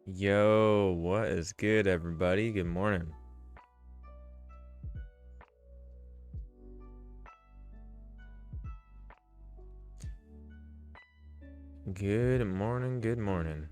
Yo, what is good, everybody? Good morning. Good morning, good morning.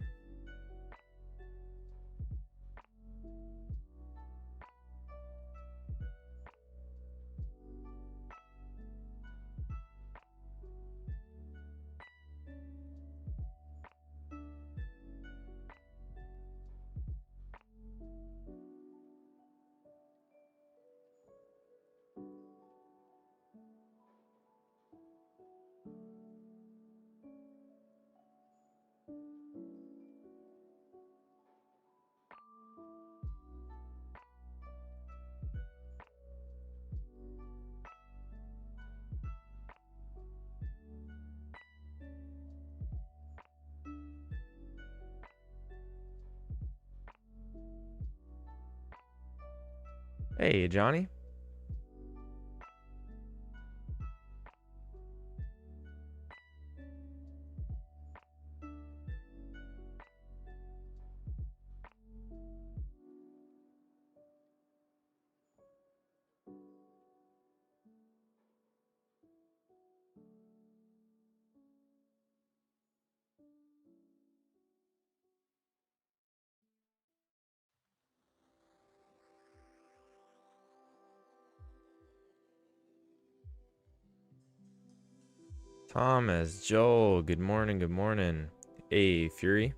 Hey, Johnny. Thomas, Joel, good morning, good morning. Hey, Fury.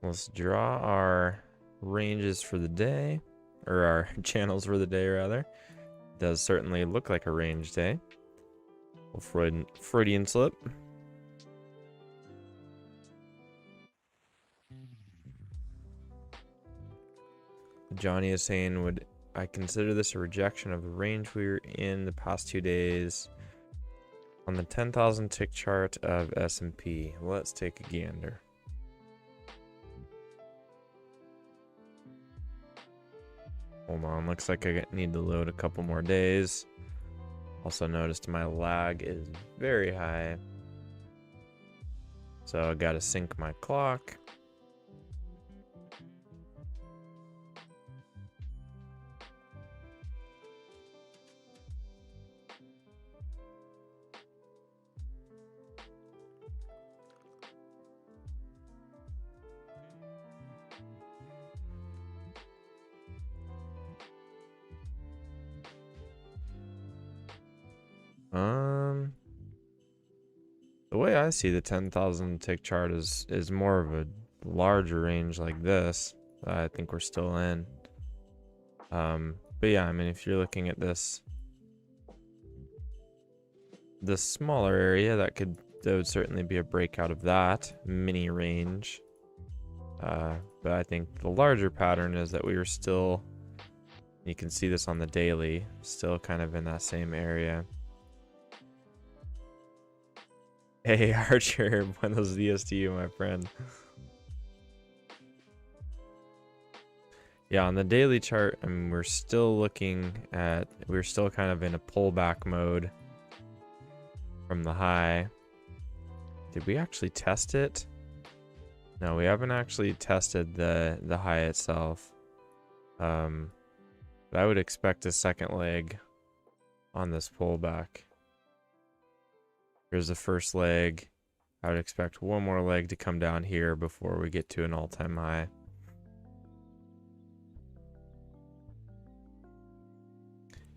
Let's draw our ranges for the day, or our channels for the day, rather. Does certainly look like a range day. Freudian slip. Johnny is saying, would I consider this a rejection of the range we were in the past 2 days on the 10,000 tick chart of S&P? Let's take a gander. Hold on, looks like I need to load a couple more days. Also noticed my lag is very high, so I gotta sync my clock. The way I see the 10,000 tick chart is more of a larger range like this that I think we're still in. But yeah, I mean, if you're looking at this smaller area, that would certainly be a breakout of that mini range. But I think the larger pattern is that we were still, you can see this on the daily, still kind of in that same area. Hey, Archer, buenos dias to you, my friend. Yeah, on the daily chart, I mean, we're still kind of in a pullback mode from the high. Did we actually test it? No, we haven't actually tested the high itself. But I would expect a second leg on this pullback. Here's the first leg. I would expect one more leg to come down here before we get to an all-time high.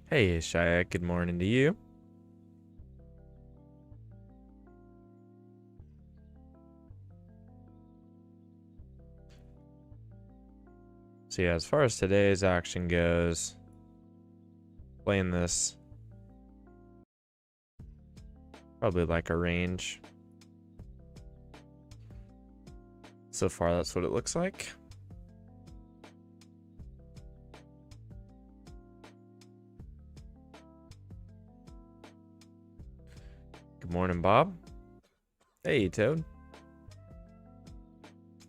Hey, Shayak, good morning to you. So yeah, as far as today's action goes, playing this probably like a range. So far, that's what it looks like. Good morning, Bob. Hey, Toad.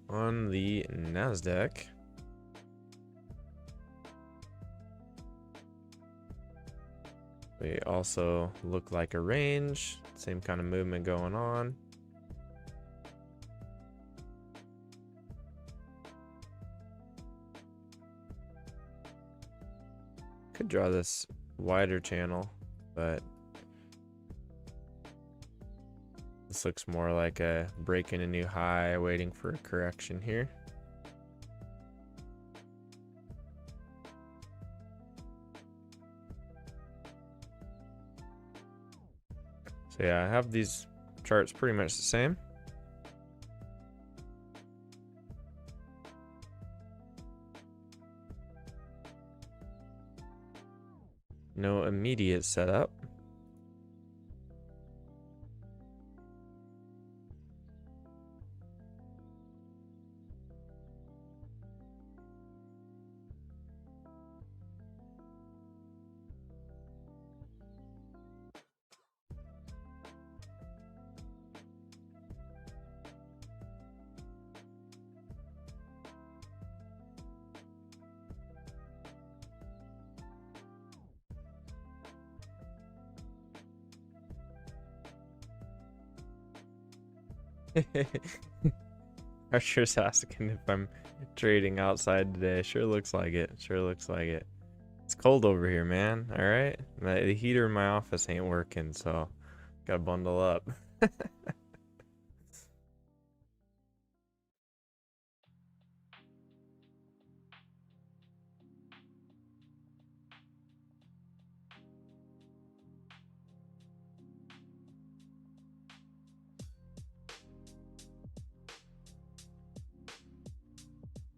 On the Nasdaq, We also look like a range, same kind of movement going on. Could draw this wider channel, but this looks more like a breaking a new high, waiting for a correction here. So yeah, I have these charts pretty much the same. No immediate setup. Archer's asking if I'm trading outside today. Sure looks like it. Sure looks like it. It's cold over here, man. All right. The heater in my office ain't working, so gotta bundle up.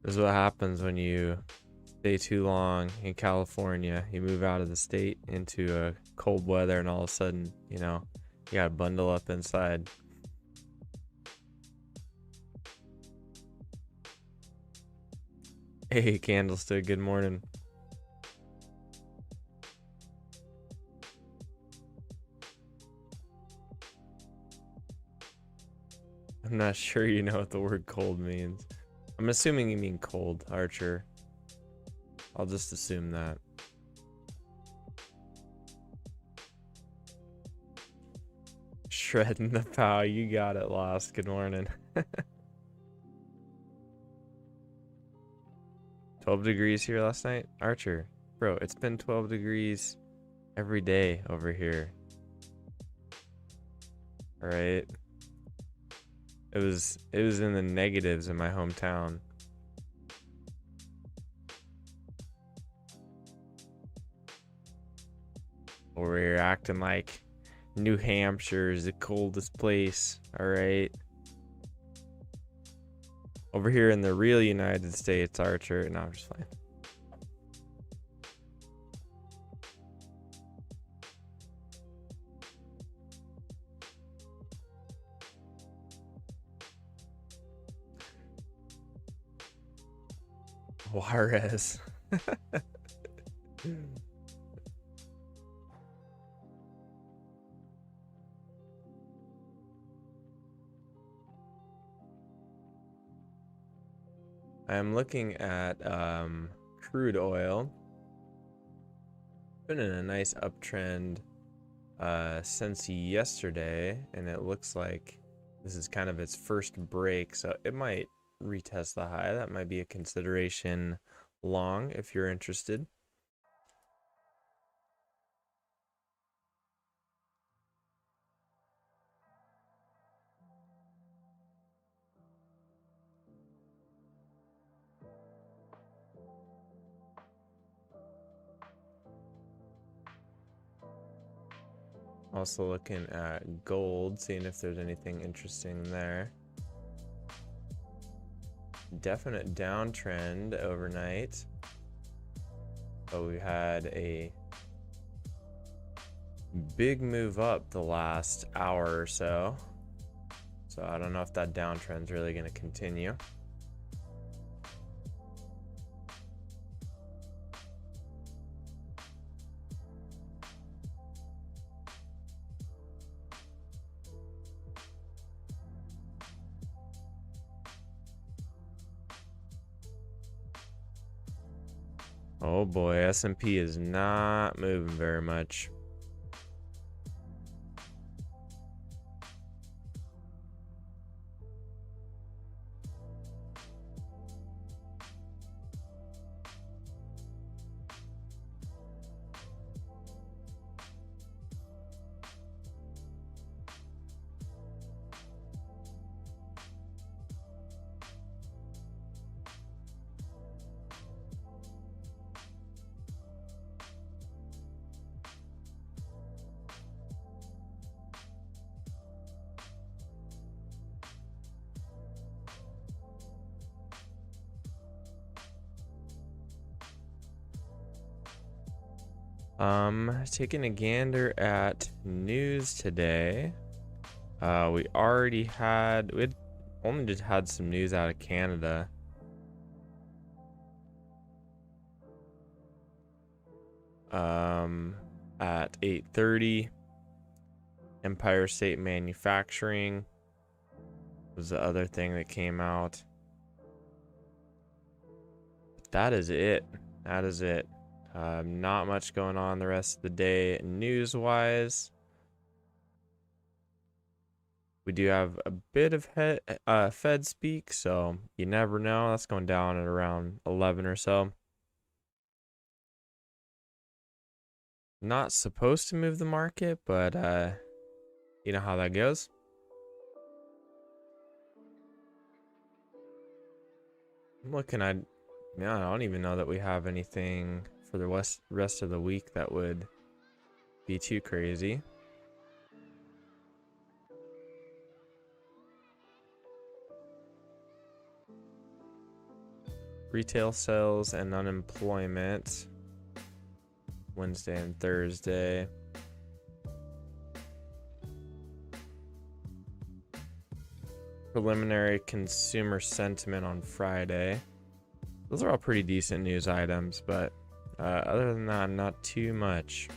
This is what happens when you stay too long in California. You move out of the state into cold weather, and all of a sudden, you know, you gotta bundle up inside. Hey, Candlestick, good morning. I'm not sure you know what the word cold means. I'm assuming you mean cold, Archer. I'll just assume that. Shredding the pow, you got it, Lost. Good morning. 12 degrees here last night? Archer, bro, it's been 12 degrees every day over here. Alright. It was in the negatives in my hometown. Over here acting like New Hampshire is the coldest place. Alright. Over here in the real United States, Archer. No, I'm just fine. Juarez. I'm looking at crude oil. Been in a nice uptrend since yesterday, and it looks like this is kind of its first break, so it might retest the high. That might be a consideration long if you're interested. Also looking at gold, seeing if there's anything interesting there. Definite downtrend overnight. But we had a big move up the last hour or so. So I don't know if that downtrend's really going to continue. Oh boy, S&P is not moving very much. Taking a gander at news today. We had only just had some news out of Canada. At 8:30, Empire State Manufacturing was the other thing that came out. That is it. That is it. Not much going on the rest of the day news-wise. We do have a bit of Fed speak, so you never know. That's going down at around 11 or so. Not supposed to move the market, but you know how that goes. I'm looking at, yeah, I don't even know that we have anything for the rest of the week that would be too crazy. Retail sales and unemployment Wednesday and Thursday. Preliminary consumer sentiment on Friday. Those are all pretty decent news items, but other than that, not too much.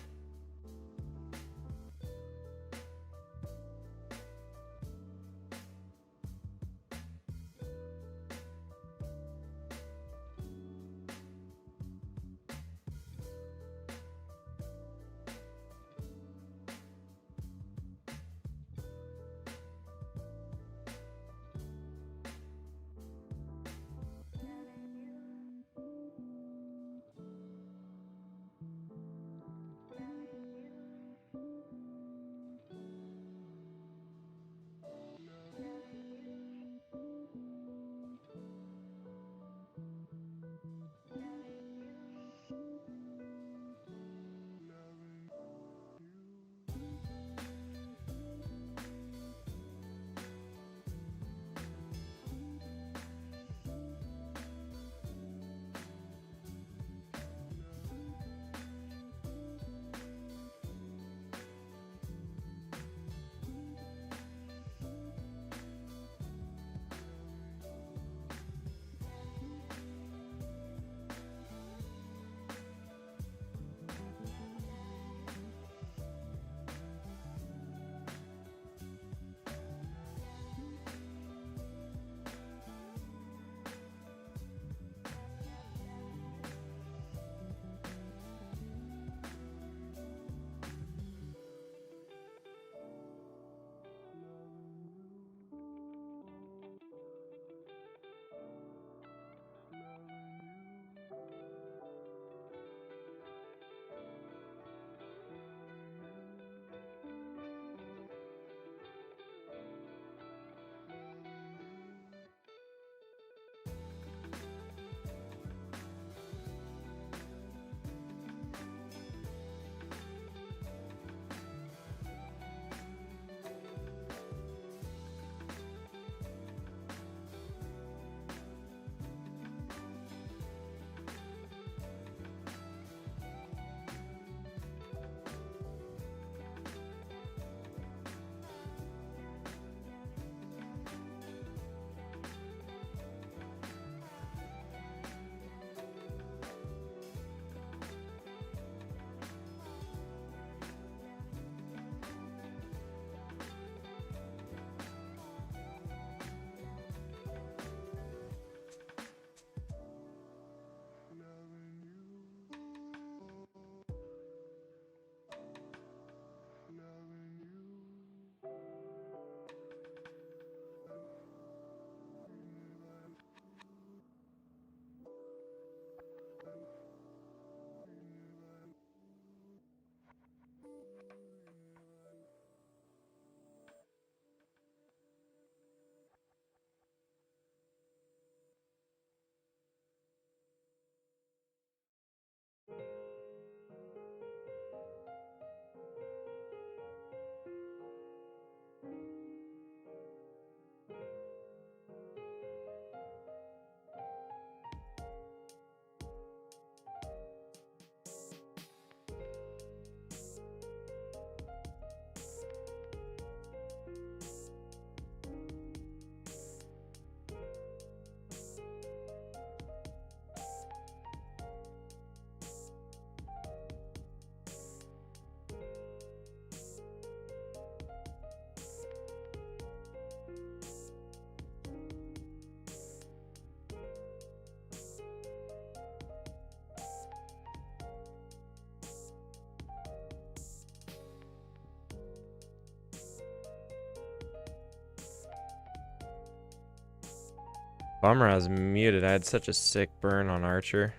Bummer I was muted. I had such a sick burn on Archer.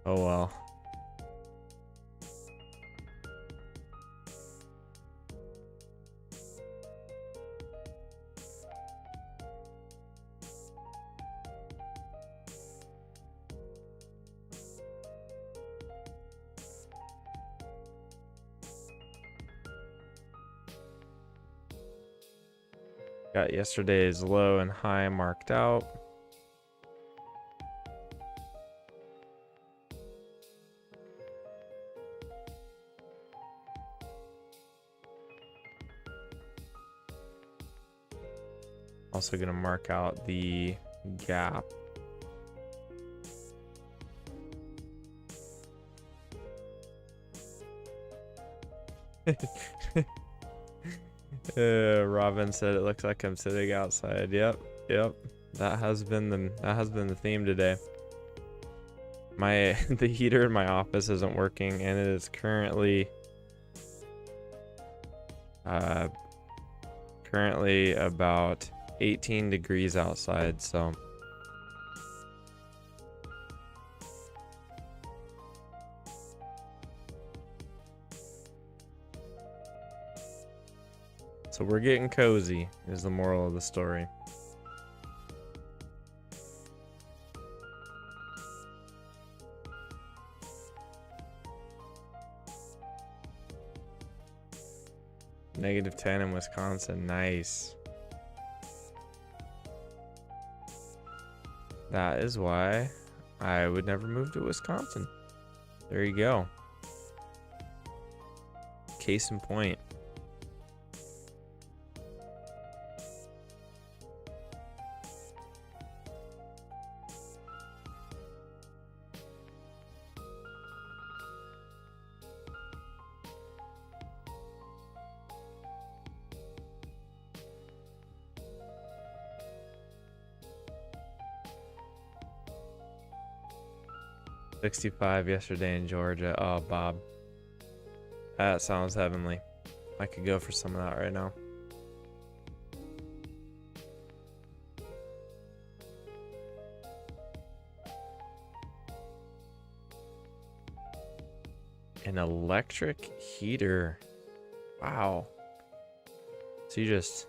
Oh well. Got yesterday's low and high marked out. Also gonna mark out the gap. Robin said it looks like I'm sitting outside. Yep. That has been the theme today. The heater in my office isn't working, and it is currently about 18 degrees outside, so we're getting cozy is the moral of the story. -10 in Wisconsin. Nice. That is why I would never move to Wisconsin. There you go. Case in point. $65 yesterday in Georgia. Oh, Bob. That sounds heavenly. I could go for some of that right now. An electric heater. Wow. So you just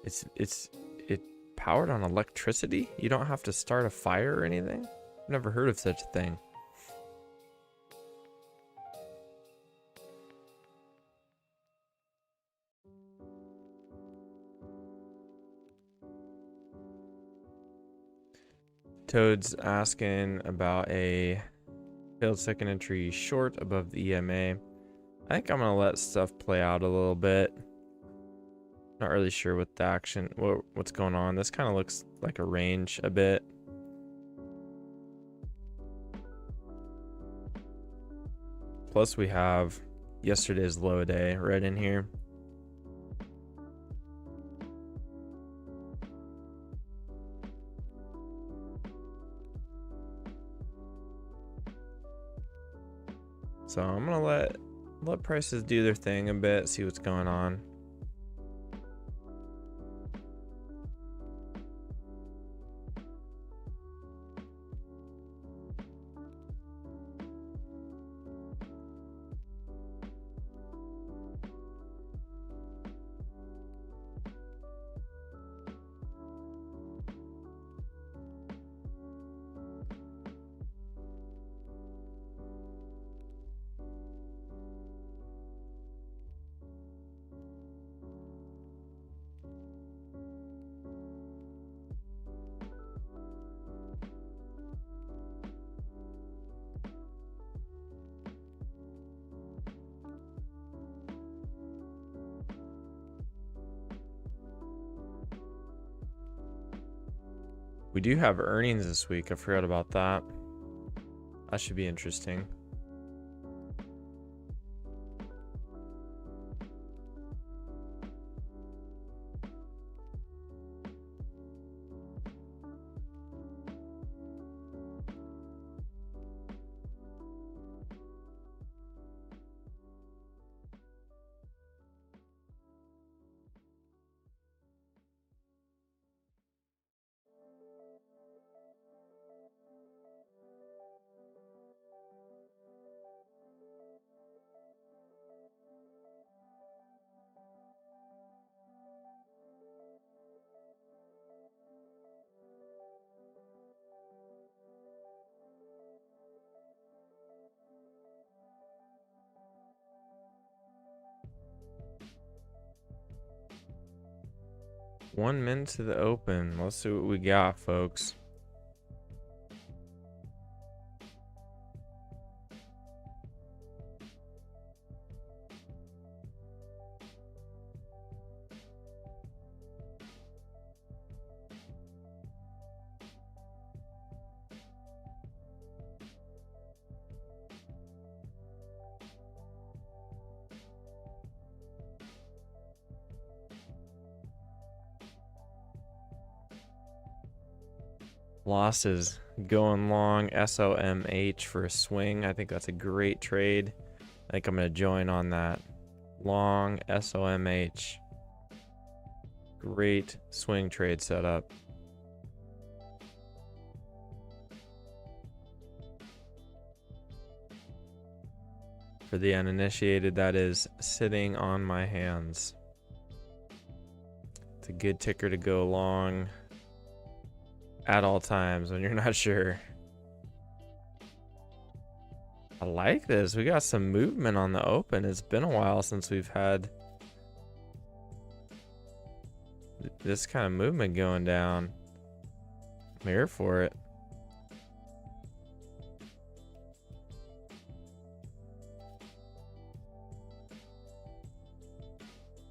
it powered on electricity? You don't have to start a fire or anything? I've never heard of such a thing. Toad's asking about a failed second entry short above the EMA. I think I'm gonna let stuff play out a little bit. Not really sure what the action, what's going on. This kind of looks like a range a bit. Plus we have yesterday's low day right in here. So I'm gonna let prices do their thing a bit, see what's going on. We do have earnings this week. I forgot about that. That should be interesting. 1 minute to the open. Let's see what we got, folks. Losses going long, SOMH for a swing. I think that's a great trade. I think I'm going to join on that. Long SOMH. Great swing trade setup. For the uninitiated, that is sitting on my hands. It's a good ticker to go long at all times when you're not sure. I like this. We got some movement on the open. It's been a while since we've had this kind of movement going down. I'm here for it.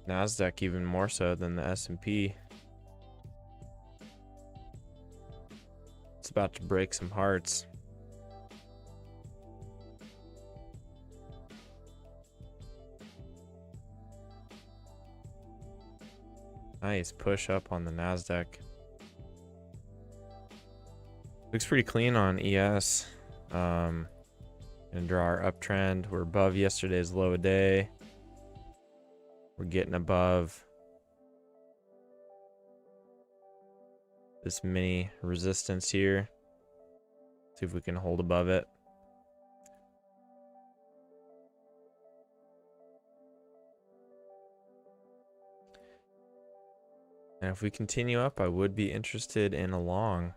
Nasdaq even more so than the S&P. It's about to break some hearts. Nice push up on the Nasdaq. Looks pretty clean on ES. Gonna draw our uptrend. We're above yesterday's low a day. We're getting above this mini resistance here. See if we can hold above it. And if we continue up, I would be interested in a long.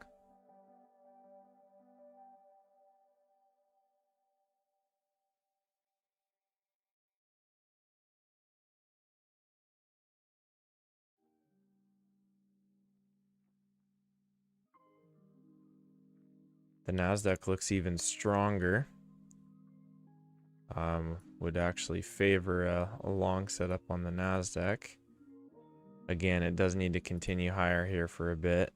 The Nasdaq looks even stronger. Would actually favor a long setup on the Nasdaq. Again, it does need to continue higher here for a bit.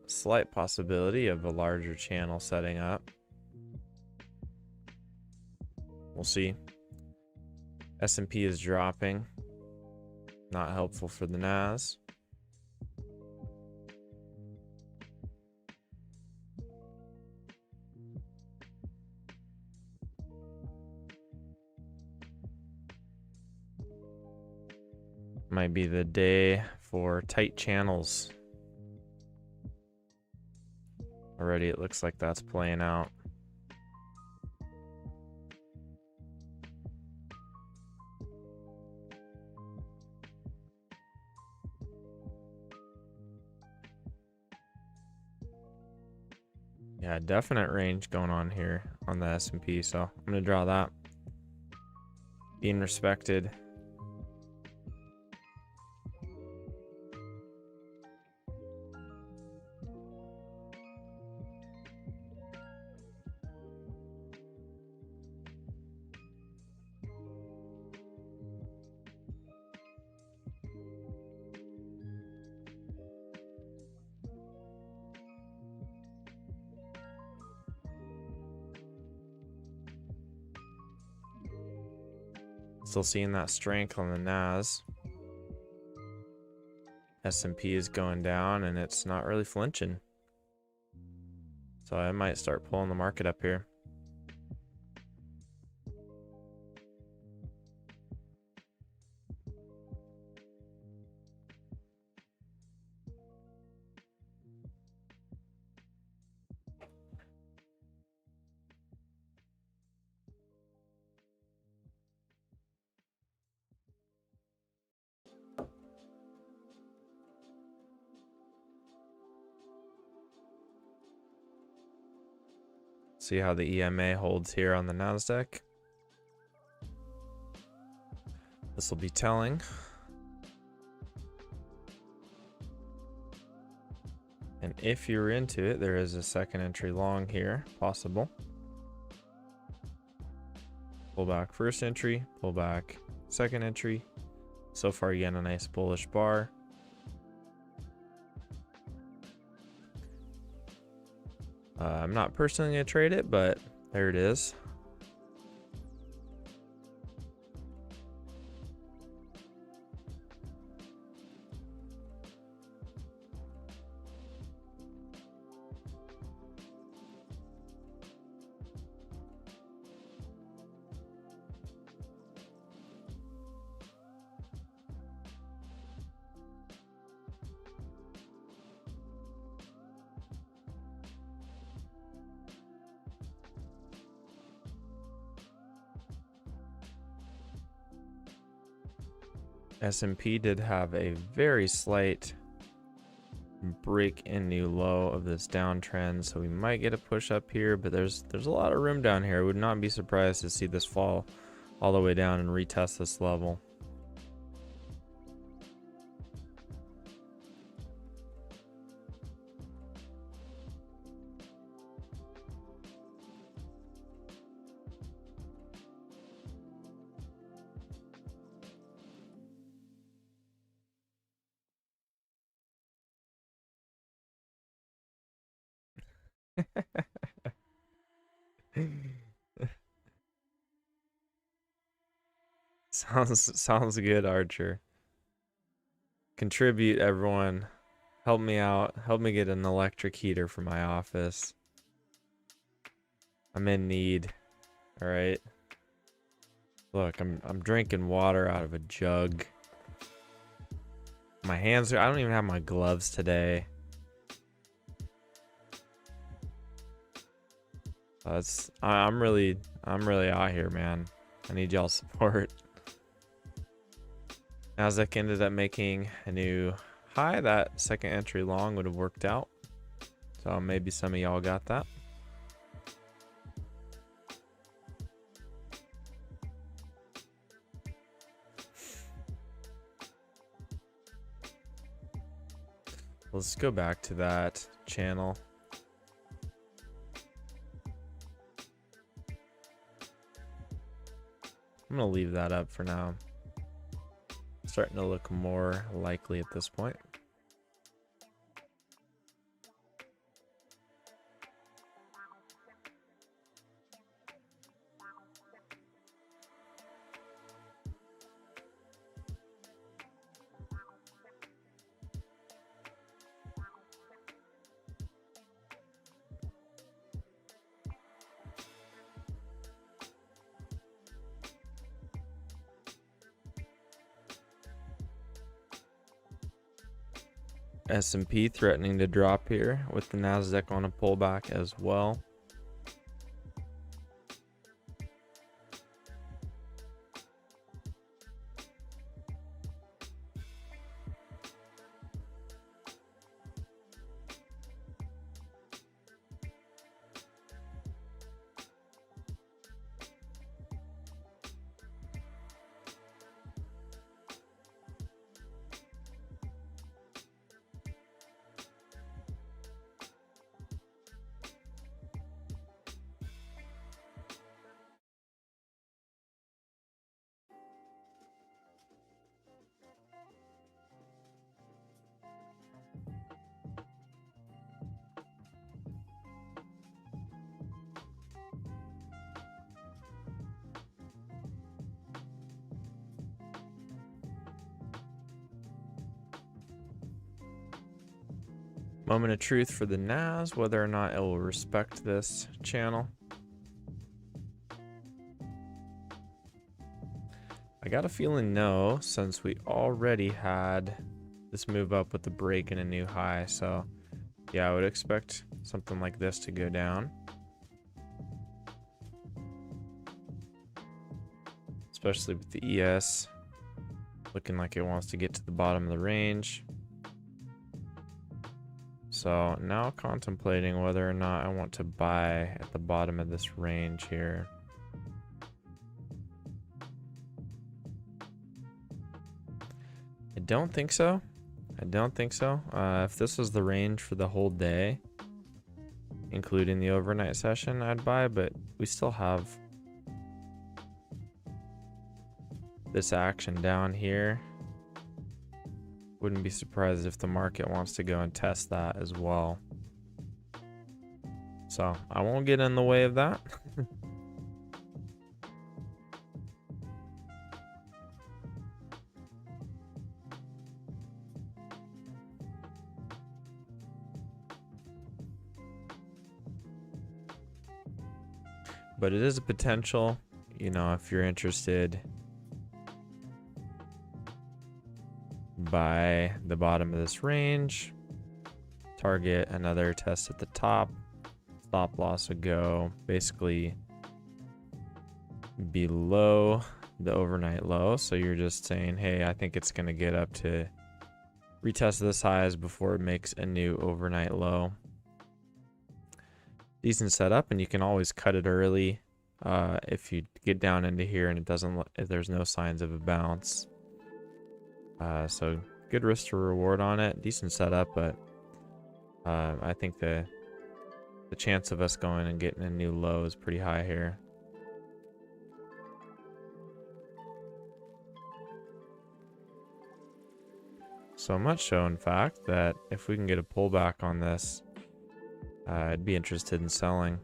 Slight possibility of a larger channel setting up. We'll see. S&P is dropping. Not helpful for the Nas. Might be the day for tight channels. Already it looks like that's playing out. Yeah, definite range going on here on the S&P, so I'm gonna draw that. Being respected. Still seeing that strength on the Nas. S&P is going down and it's not really flinching. So I might start pulling the market up here. See how the EMA holds here on the Nasdaq. This will be telling. And if you're into it, there is a second entry long here, possible. Pull back first entry, pull back second entry. So far, again, a nice bullish bar. I'm not personally going to trade it, but there it is. S&P did have a very slight break in new low of this downtrend, so we might get a push up here, but there's a lot of room down here. I would not be surprised to see this fall all the way down and retest this level. Sounds good, Archer. Contribute, everyone. Help me out. Help me get an electric heater for my office. I'm in need. All right. Look, I'm drinking water out of a jug. My hands are, I don't even have my gloves today. I'm really out here, man. I need y'all's support. Nasdaq ended up making a new high. That second entry long would have worked out. So maybe some of y'all got that. Let's go back to that channel. I'm gonna leave that up for now. Starting to look more likely at this point. S&P threatening to drop here with the Nasdaq on a pullback as well. Moment of truth for the NAS, whether or not it will respect this channel. I got a feeling no, since we already had this move up with the break and a new high. So yeah, I would expect something like this to go down. Especially with the ES looking like it wants to get to the bottom of the range. So now contemplating whether or not I want to buy at the bottom of this range here. I don't think so. I don't think so. If this was the range for the whole day, including the overnight session, I'd buy, but we still have this action down here. Wouldn't be surprised if the market wants to go and test that as well. So I won't get in the way of that. But it is a potential, you know, if you're interested. Buy the bottom of this range, target another test at the top, stop loss would go basically below the overnight low. So you're just saying, hey, I think it's going to get up to retest this highs before it makes a new overnight low. Decent setup, and you can always cut it early if you get down into here and it doesn't, if there's no signs of a bounce. So good risk to reward on it. Decent setup, but I think the chance of us going and getting a new low is pretty high here. So much so, in fact, that if we can get a pullback on this, I'd be interested in selling.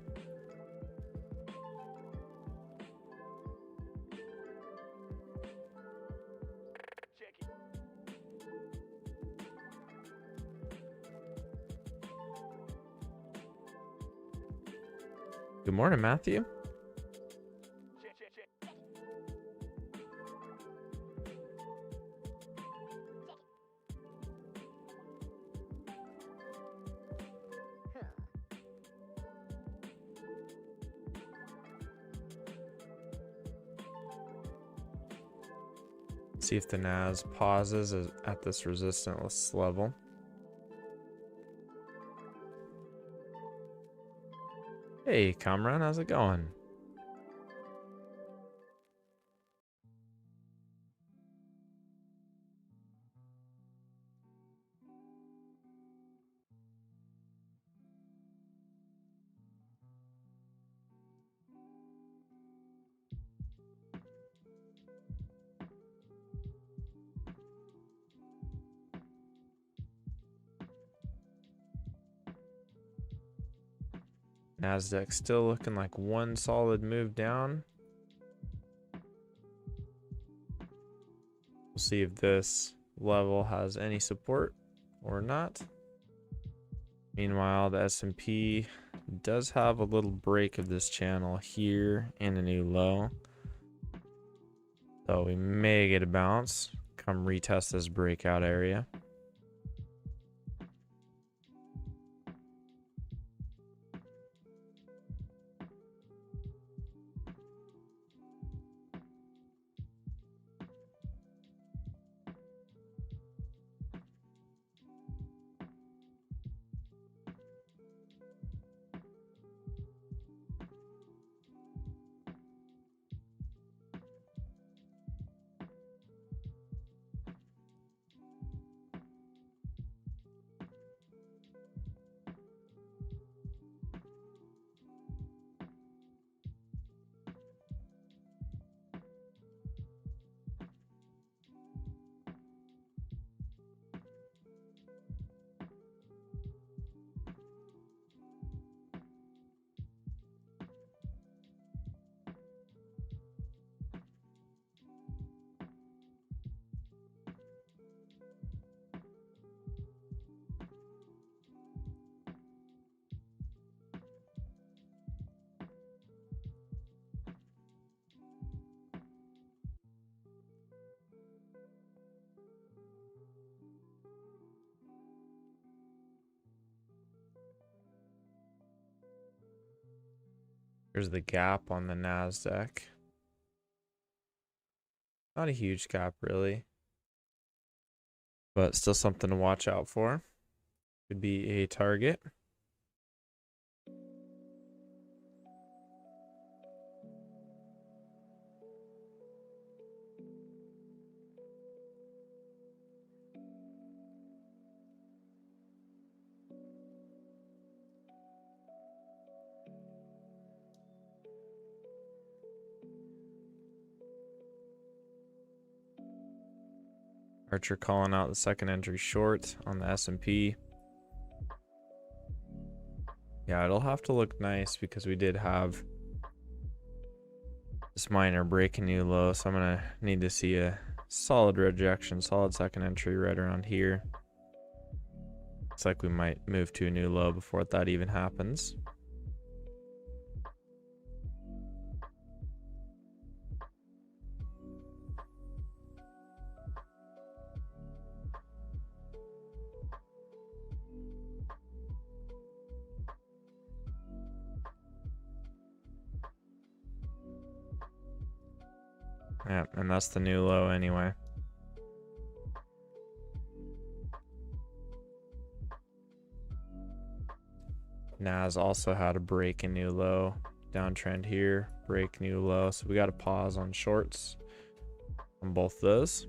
Good morning, Matthew. See if the NAS pauses at this resistance level. Hey, Kamran, how's it going? Nasdaq still looking like one solid move down. We'll see if this level has any support or not. Meanwhile, the S&P does have a little break of this channel here and a new low. So we may get a bounce, come retest this breakout area. Here's the gap on the Nasdaq. Not a huge gap, really, but still something to watch out for. Could be a target. Archer calling out the second entry short on the S&P. Yeah, it'll have to look nice because we did have this minor break a new low, so I'm gonna need to see a solid rejection, solid second entry right around here. Looks like we might move to a new low before that even happens. Yeah, and that's the new low anyway. Nas also had a break and new low. Downtrend here, break new low. So we got a pause on shorts on both those.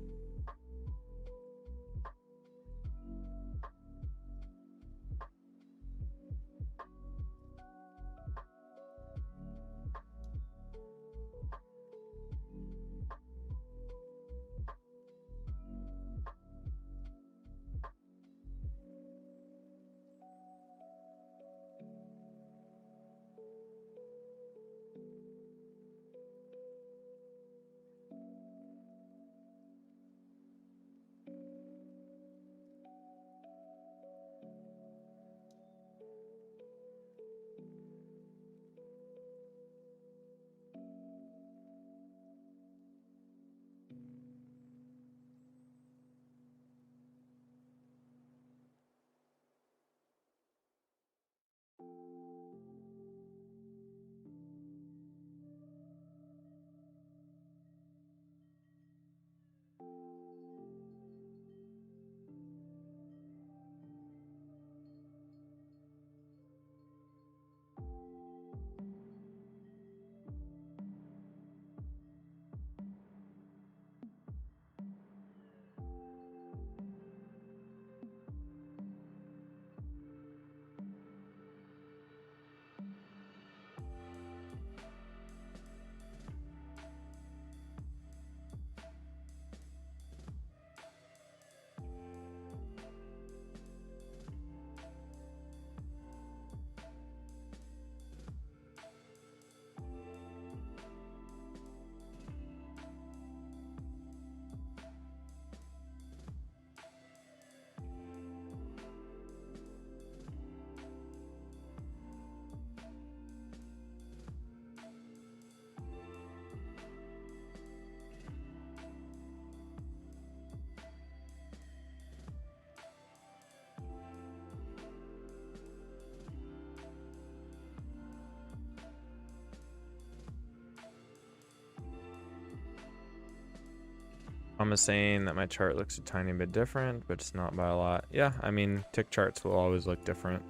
I'm saying that my chart looks a tiny bit different, but it's not by a lot. Yeah, I mean, tick charts will always look different.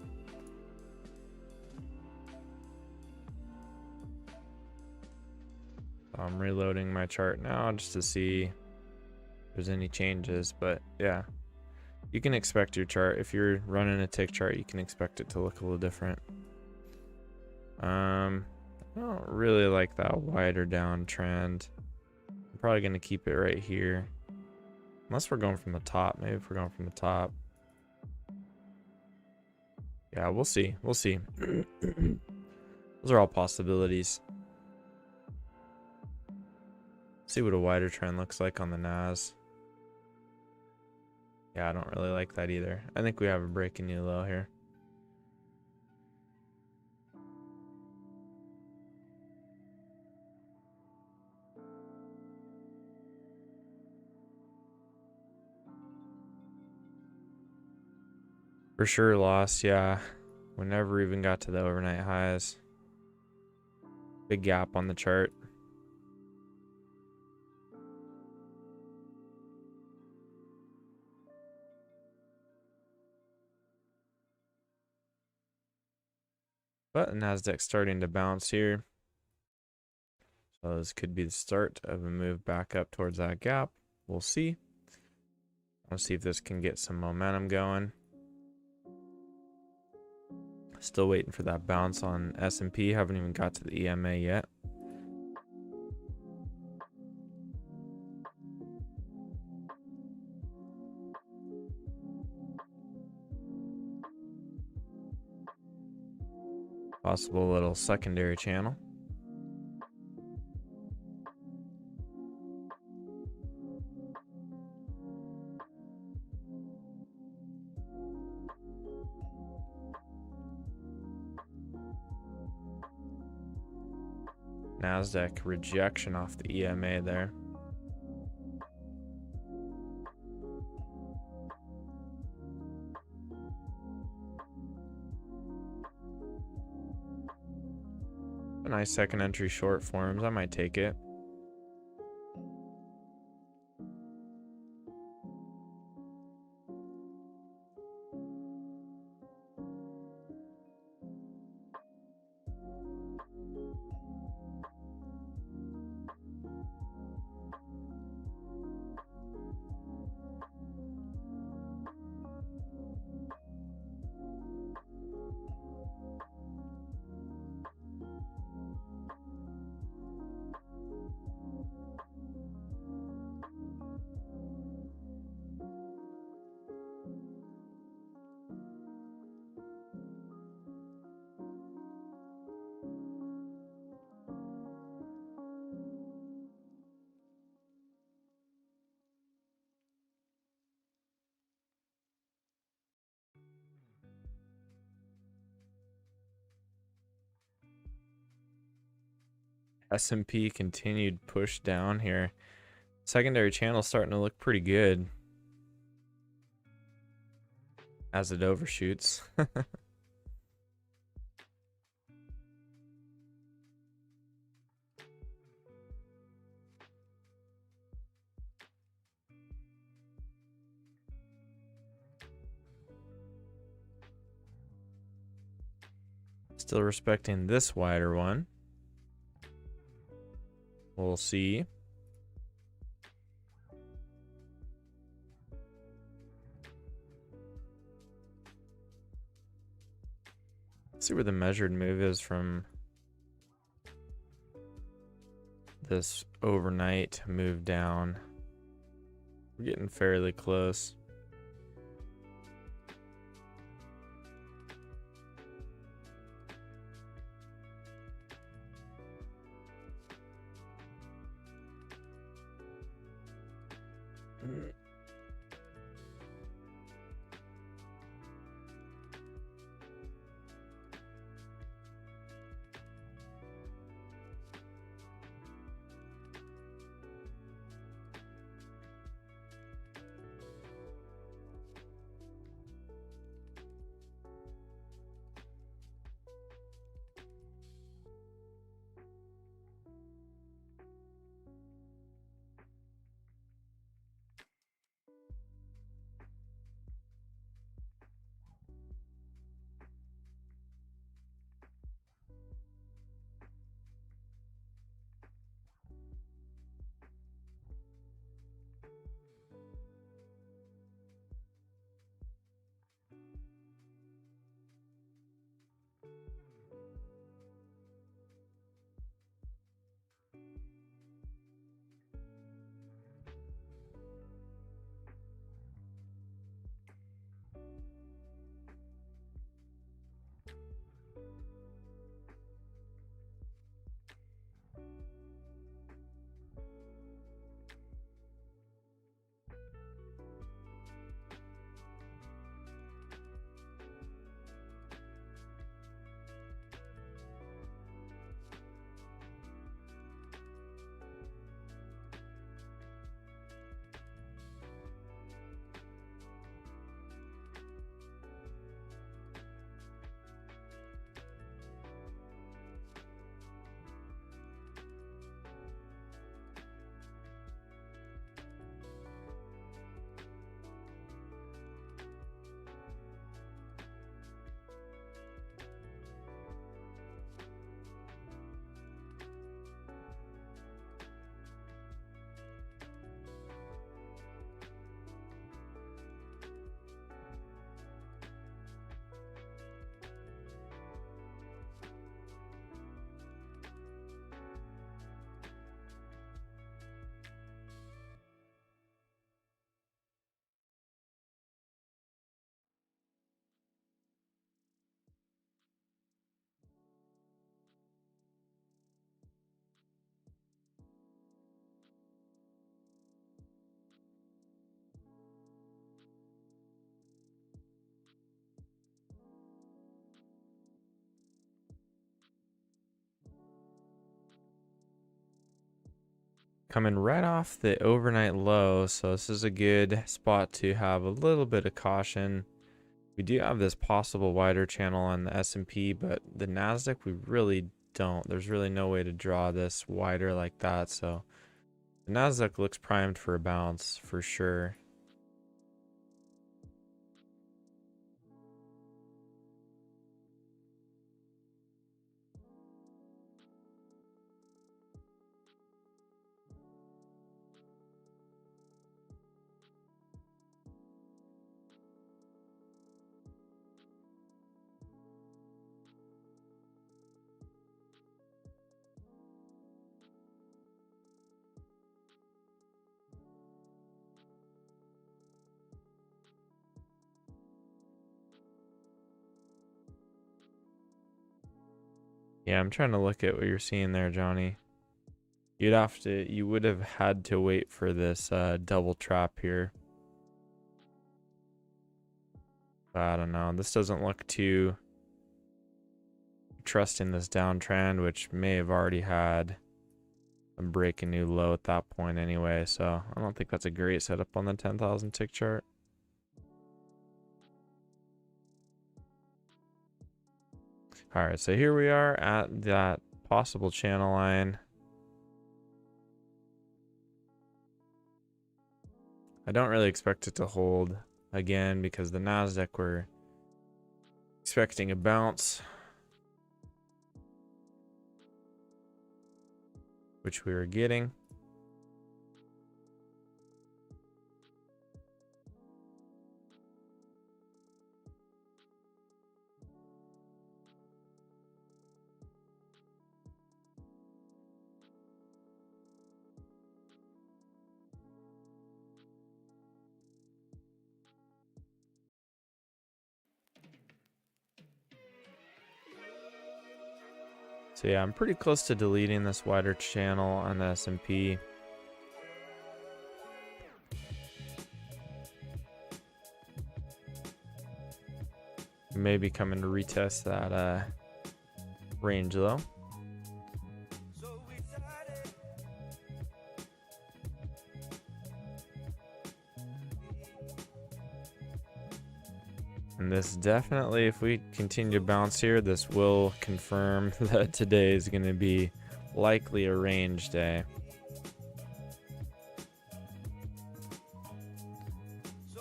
So I'm reloading my chart now just to see if there's any changes, but yeah, you can expect your chart. If you're running a tick chart, you can expect it to look a little different. I don't really like that wider downtrend. I'm probably going to keep it right here. Unless we're going from the top. Maybe if we're going from the top. Yeah, we'll see. We'll see. Those are all possibilities. See what a wider trend looks like on the Nas. Yeah, I don't really like that either. I think we have a breaking new low here. For sure lost, yeah. We never even got to the overnight highs. Big gap on the chart. But Nasdaq's starting to bounce here. So this could be the start of a move back up towards that gap. We'll see. Let's see if this can get some momentum going. Still waiting for that bounce on S&P. Haven't even got to the EMA yet. Possible little secondary channel. Nasdaq rejection off the EMA there. A nice second entry short forms. I might take it. S&P continued push down here. Secondary channel starting to look pretty good as it overshoots. Still respecting this wider one. We'll see. Let's see where the measured move is from this overnight move down. We're getting fairly close. coming right off the overnight low, so this is a good spot to have a little bit of caution. We do have this possible wider channel on the S&P, but the Nasdaq we really don't. There's really no way to draw this wider like that, so the Nasdaq looks primed for a bounce for sure. Yeah, I'm trying to look at what you're seeing there, Johnny. You would have had to wait for this double trap here. But I don't know. This doesn't look too trusting this downtrend, which may have already had a break a new low at that point anyway. So I don't think that's a great setup on the 10,000 tick chart. All right, so here we are at that possible channel line. I don't really expect it to hold again because the Nasdaq, we're expecting a bounce, which we were getting. So yeah, I'm pretty close to deleting this wider channel on the S&P. Maybe coming to retest that range though. And this definitely, if we continue to bounce here, this will confirm that today is going to be likely a range day.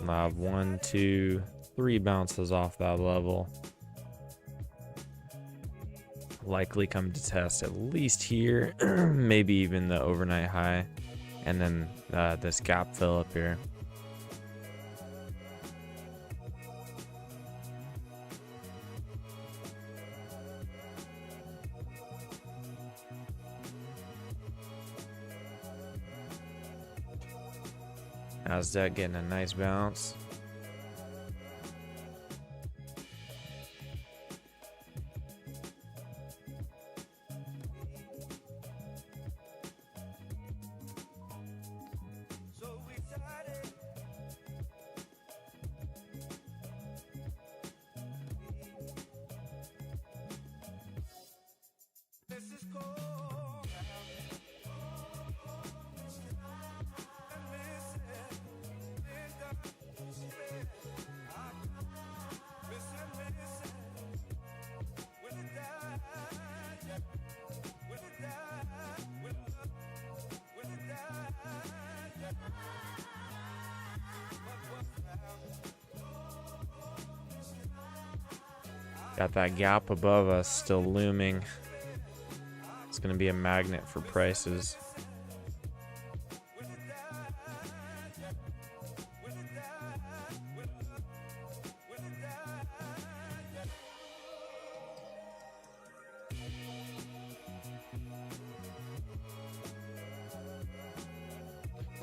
I'll have 1, 2, 3 bounces off that level. Likely come to test at least here, maybe even the overnight high, and then this gap fill up here. Nasdaq getting a nice bounce. Got that gap above us still looming. It's going to be a magnet for prices.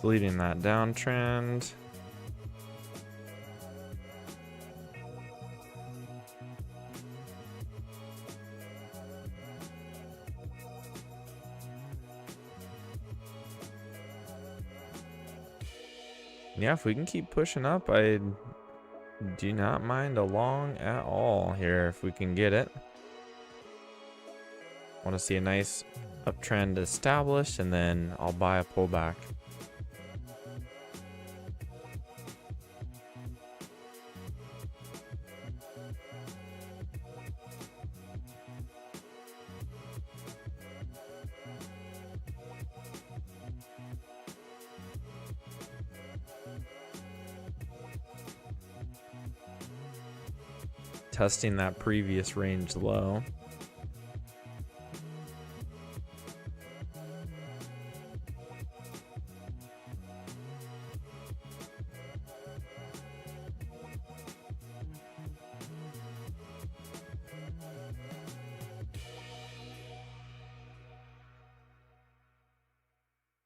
Deleting that downtrend. Yeah, if we can keep pushing up, I do not mind a long at all here if we can get it. Want to see a nice uptrend established, and then I'll buy a pullback. Testing that previous range low.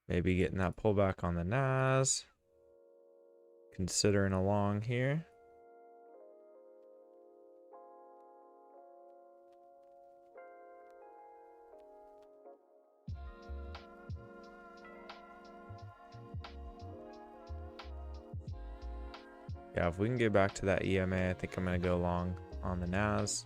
Maybe getting that pullback on the Nas. Considering a long here. Yeah, if we can get back to that EMA, I think I'm going to go long on the Nas.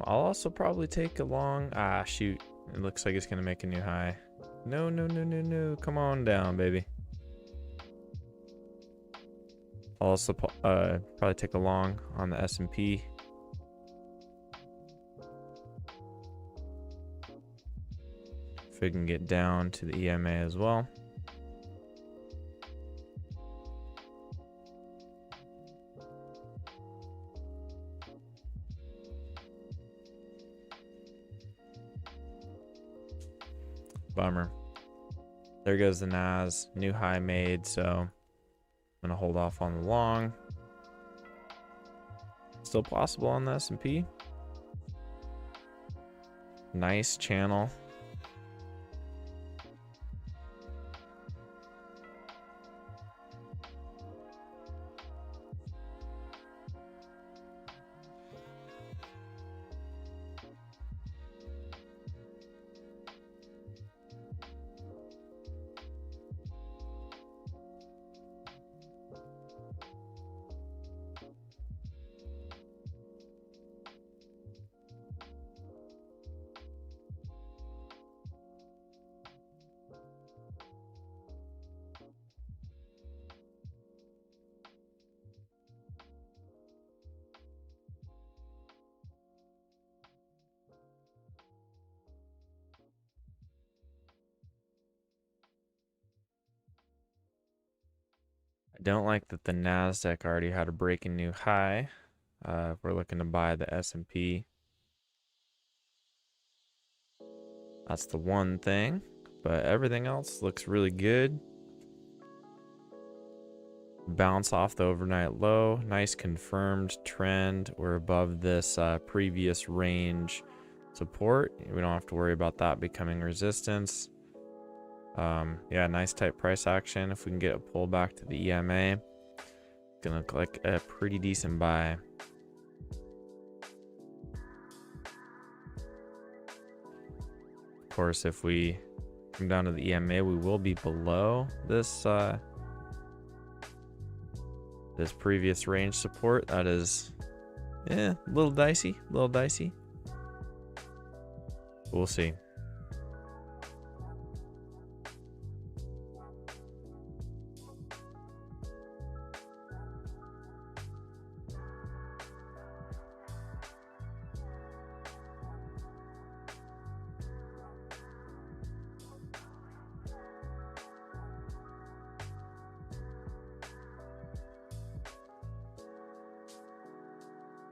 I'll also probably take a long. Ah, shoot. It looks like it's going to make a new high. No, no, no, no, no. Come on down, baby. I'll also probably take a long on the S&P. If we can get down to the EMA as well. Bummer. There goes the Nas. New high made, so I'm gonna hold off on the long. Still possible on the S&P. Nice channel. I don't like that the Nasdaq already had a breaking new high. We're looking to buy the S&P. That's the one thing, but everything else looks really good. Bounce off the overnight low. Nice confirmed trend. We're above this previous range support. We don't have to worry about that becoming resistance. Yeah, nice tight price action. If we can get a pullback to the EMA, it's gonna look like a pretty decent buy. Of course, if we come down to the EMA, we will be below this this previous range support. That is, a little dicey, We'll see.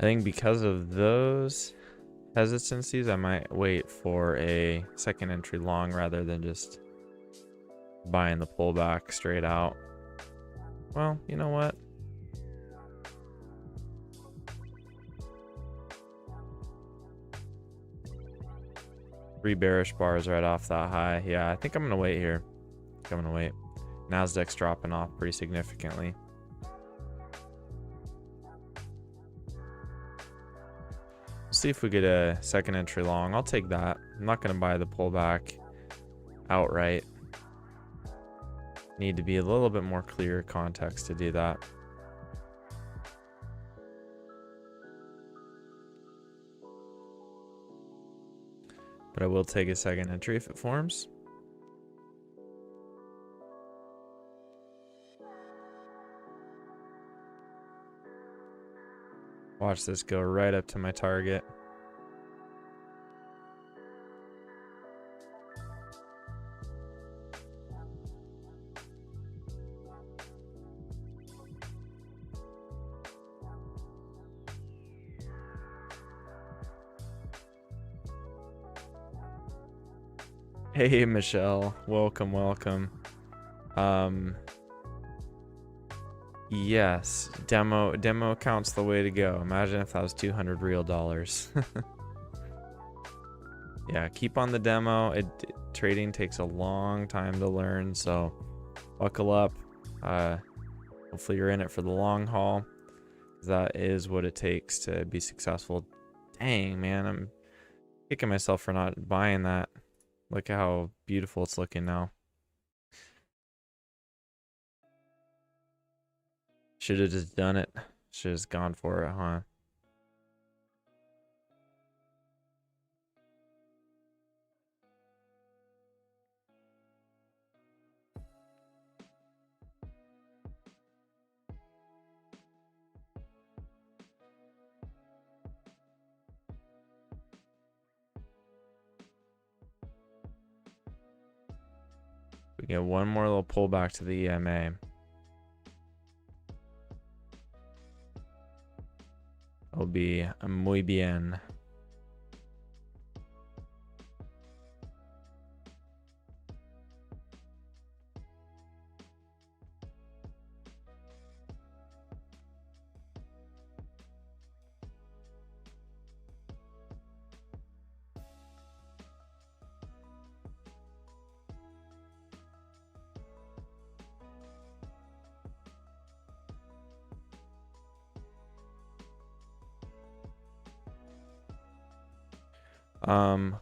I think because of those hesitancies, I might wait for a second entry long rather than just buying the pullback straight out. Well, you know what? Three bearish bars right off that high. Yeah, I think I'm going to wait here. I'm going to wait. Nasdaq's dropping off pretty significantly. See if we get a second entry long. I'll take that. I'm not going to buy the pullback outright. Need to be a little bit more clear context to do that. But I will take a second entry if it forms. Watch this go right up to my target. Hey Michelle, welcome, welcome. Yes, demo account's the way to go. Imagine if that was 200 real dollars. Yeah, keep on the demo. Trading takes a long time to learn, so buckle up. Hopefully you're in it for the long haul. That is what it takes to be successful. Dang, man, I'm kicking myself for not buying that. Look at how beautiful it's looking now. Should have just done it. Should have just gone for it, huh? We get one more little pullback to the EMA. It'll be muy bien.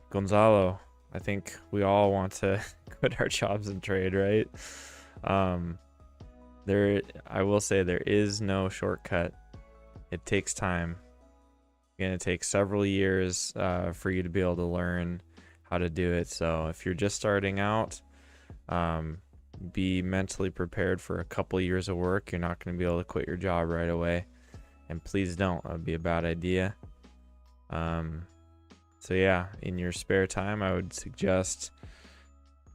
Gonzalo, I think we all want to quit our jobs and trade, right? I will say there is no shortcut. It takes time. It's gonna take several years for you to be able to learn how to do it. So if you're just starting out, be mentally prepared for a couple years of work. You're not gonna be able to quit your job right away, and please don't. That would be a bad idea. So yeah, in your spare time, I would suggest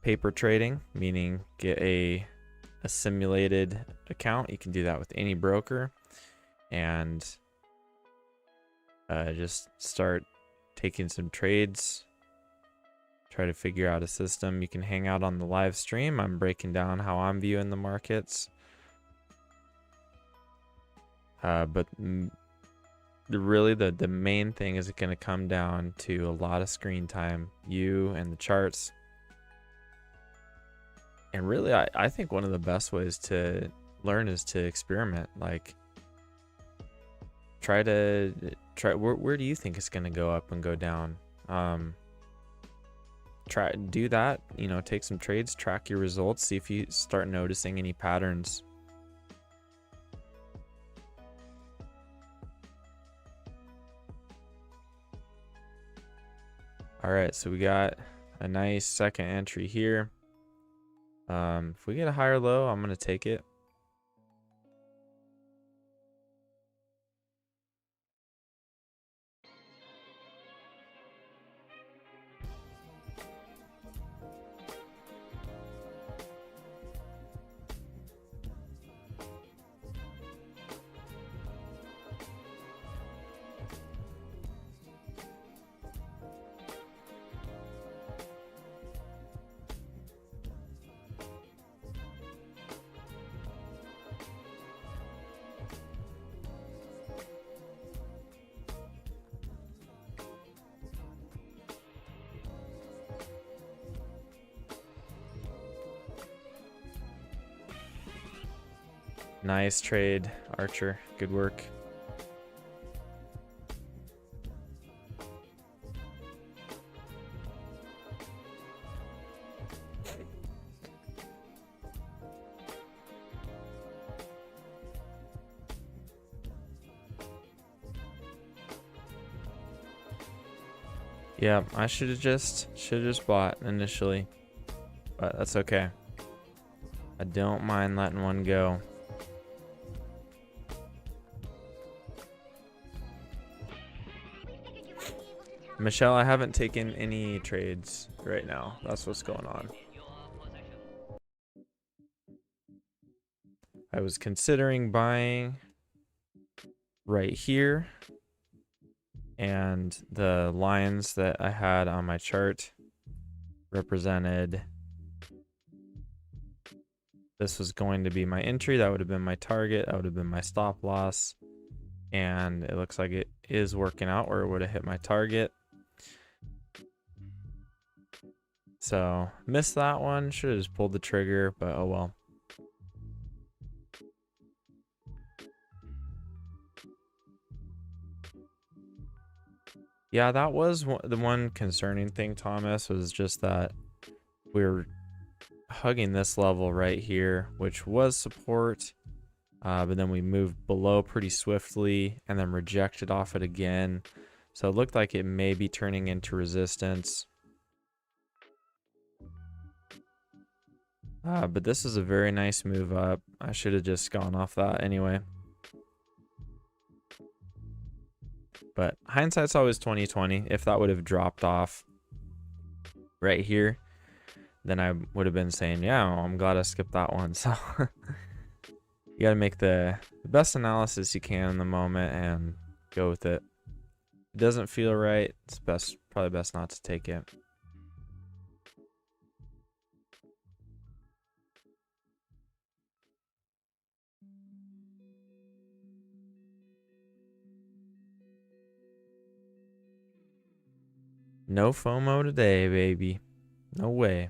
paper trading, meaning get a simulated account. You can do that with any broker, and just start taking some trades. Try to figure out a system. You can hang out on the live stream. I'm breaking down how I'm viewing the markets. But really the main thing is going to come down to a lot of screen time, you and the charts. And really, I think one of the best ways to learn is to experiment. Like, try where do you think it's going to go up and go down? Do that, you know, take some trades, track your results, see if you start noticing any patterns. All right, so we got a nice second entry here. If we get a higher low, I'm gonna take it. Nice trade, Archer. Good work. Yeah, I should have just bought initially, but that's okay. I don't mind letting one go. Michelle, I haven't taken any trades right now. That's what's going on. I was considering buying right here, and the lines that I had on my chart represented this was going to be my entry, that would have been my target, that would have been my stop loss, and it looks like it is working out where it would have hit my target. So missed that one, should have just pulled the trigger, but oh well. Yeah, that was the one concerning thing, Thomas, was just that we were hugging this level right here, which was support, but then we moved below pretty swiftly and then rejected off it again. So it looked like it may be turning into resistance. But this is a very nice move up. I should have just gone off that anyway. But hindsight's always 20/20. If that would have dropped off right here, then I would have been saying, yeah, I'm glad I skipped that one. So you got to make the best analysis you can in the moment and go with it. If it doesn't feel right, it's probably best not to take it. No FOMO today, baby. No way.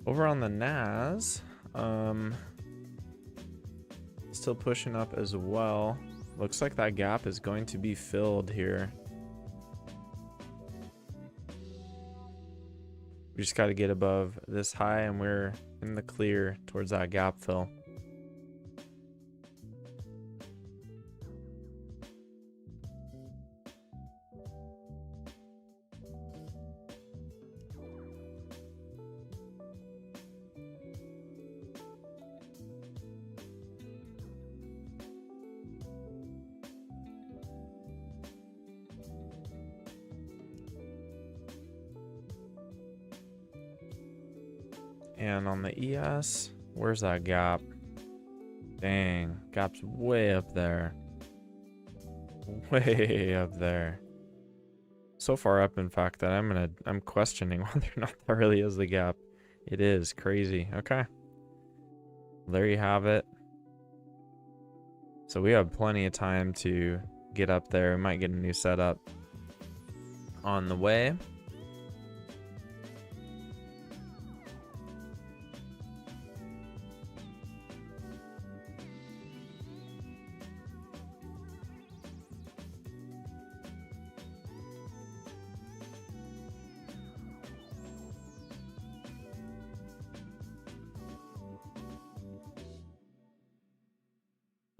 Over on the NAS, still pushing up as well. Looks like that gap is going to be filled here. We just got to get above this high and we're in the clear towards that gap fill. And on the ES, where's that gap? Dang, gap's way up there. Way up there. So far up, in fact, that I'm questioning whether or not that really is the gap. It is crazy. Okay. There you have it. So we have plenty of time to get up there. We might get a new setup. on the way.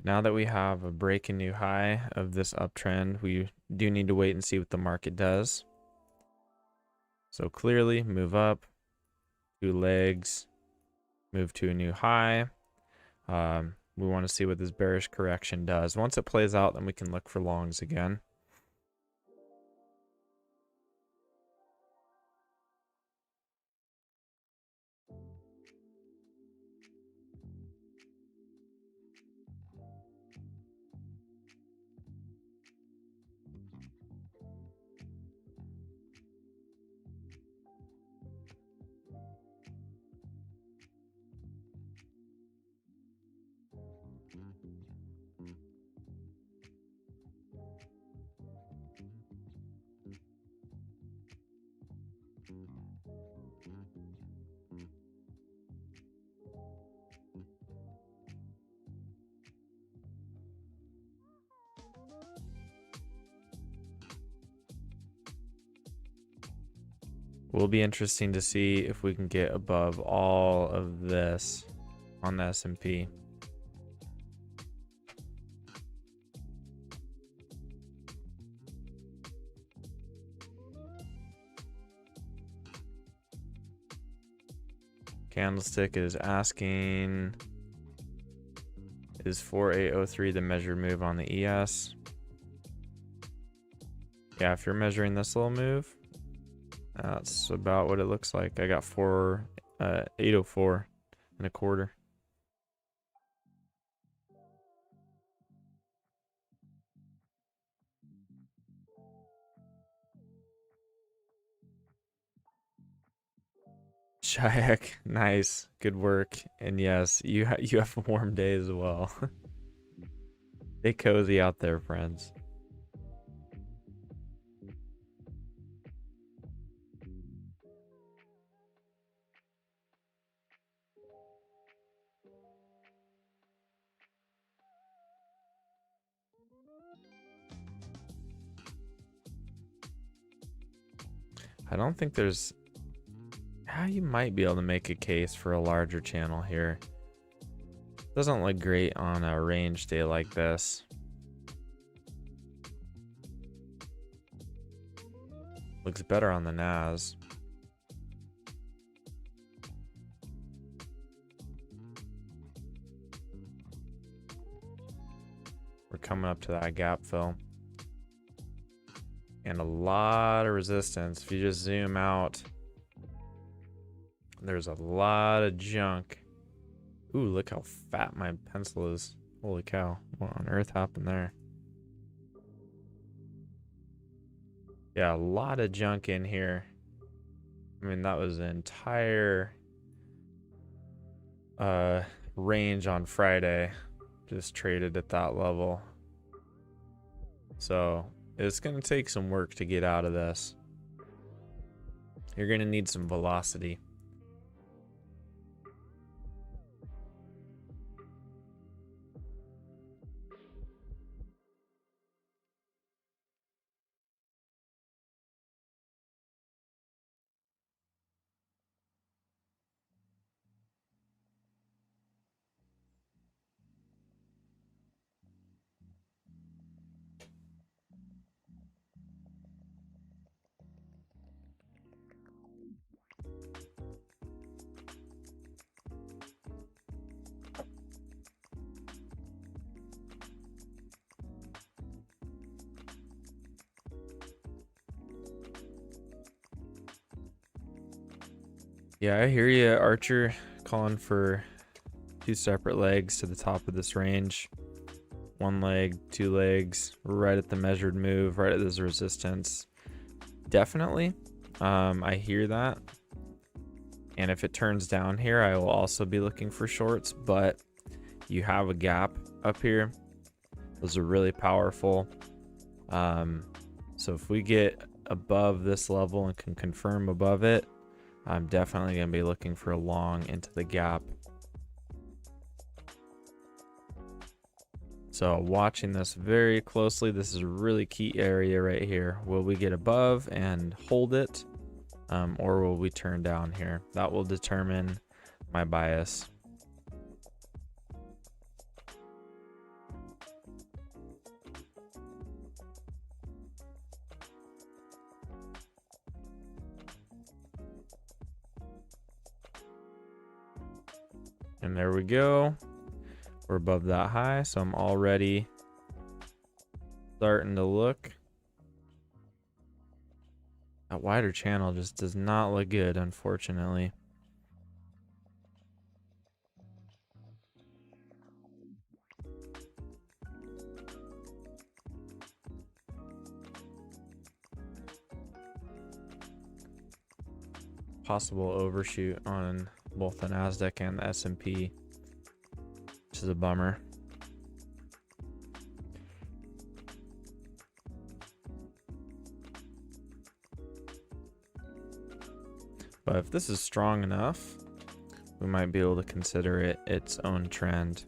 Now that we have a breaking new high of this uptrend, we do need to wait and see what the market does. So clearly move up, 2 legs, move to a new high. We want to see what this bearish correction does. Once it plays out, then we can look for longs again. Will be interesting to see if we can get above all of this on the S&P. Candlestick is asking, is 4803 the measured move on the ES? Yeah, if you're measuring this little move, that's about what it looks like. I got 804 and a quarter. Shayak, nice, good work. And yes, you have a warm day as well. Stay cozy out there, friends. I don't think there's... you might be able to make a case for a larger channel here. Doesn't look great on a range day like this. Looks better on the Nas. We're coming up to that gap fill. And a lot of resistance. If you just zoom out, there's a lot of junk. Ooh, look how fat my pencil is. Holy cow. What on earth happened there? Yeah, a lot of junk in here. I mean, that was the entire range on Friday. Just traded at that level. So it's going to take some work to get out of this. You're going to need some velocity. Yeah, I hear you, Archer, calling for 2 separate legs to the top of this range. 1 leg, 2 legs, right at the measured move, right at this resistance. Definitely. I hear that. And if it turns down here, I will also be looking for shorts, but you have a gap up here. Those are really powerful. So if we get above this level and can confirm above it, I'm definitely going to be looking for a long into the gap. So watching this very closely, this is a really key area right here. Will we get above and hold it, or will we turn down here? That will determine my bias. And there we go. We're above that high, so I'm already starting to look. That wider channel just does not look good, unfortunately. Possible overshoot on both the Nasdaq and the S&P, which is a bummer. But if this is strong enough, we might be able to consider it its own trend.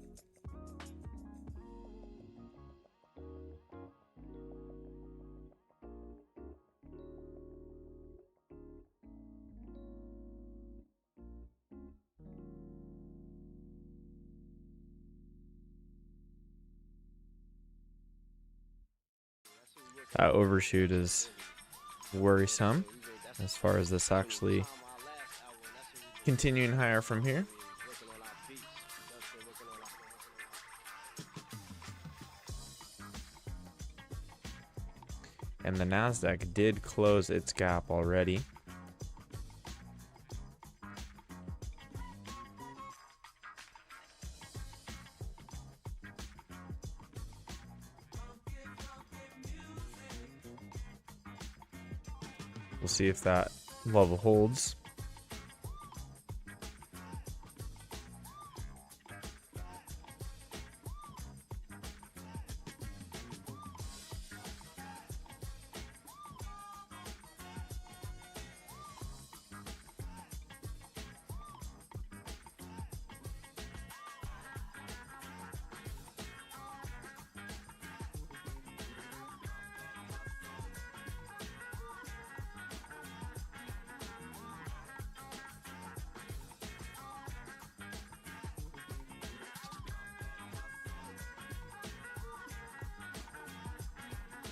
That overshoot is worrisome as far as this actually continuing higher from here. And the Nasdaq did close its gap already. We'll see if that level holds.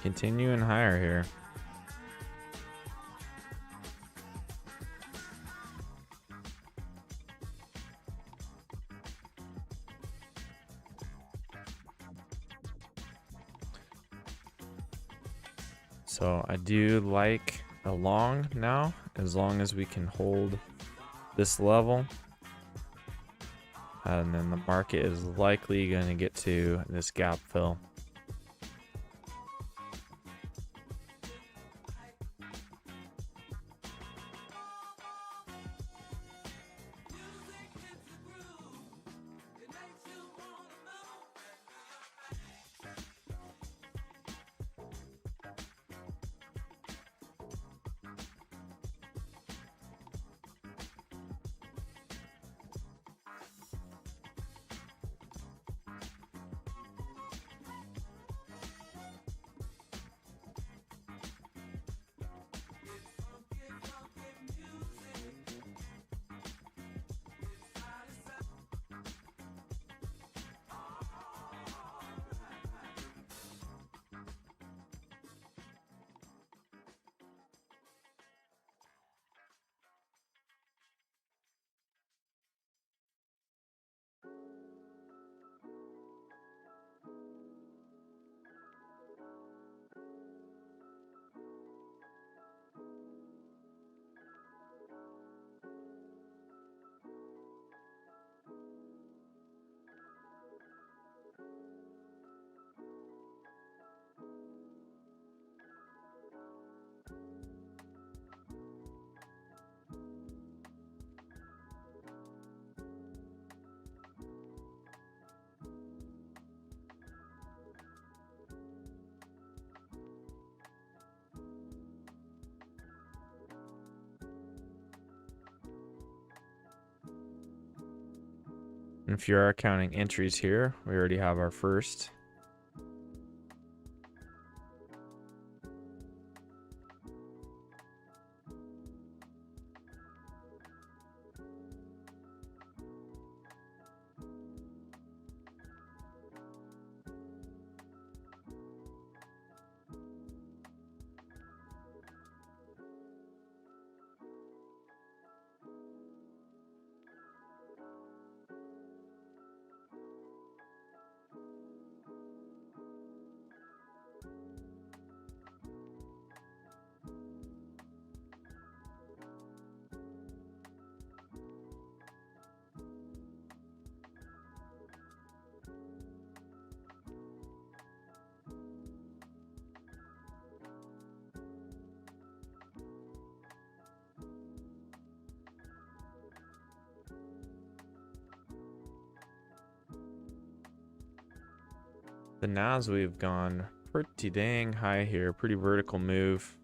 Continuing higher here. So I do like a long now, as long as we can hold this level. And then the market is likely going to get to this gap fill. And if you are counting entries here, we already have our first. The Nas, we've gone pretty dang high here, pretty vertical move.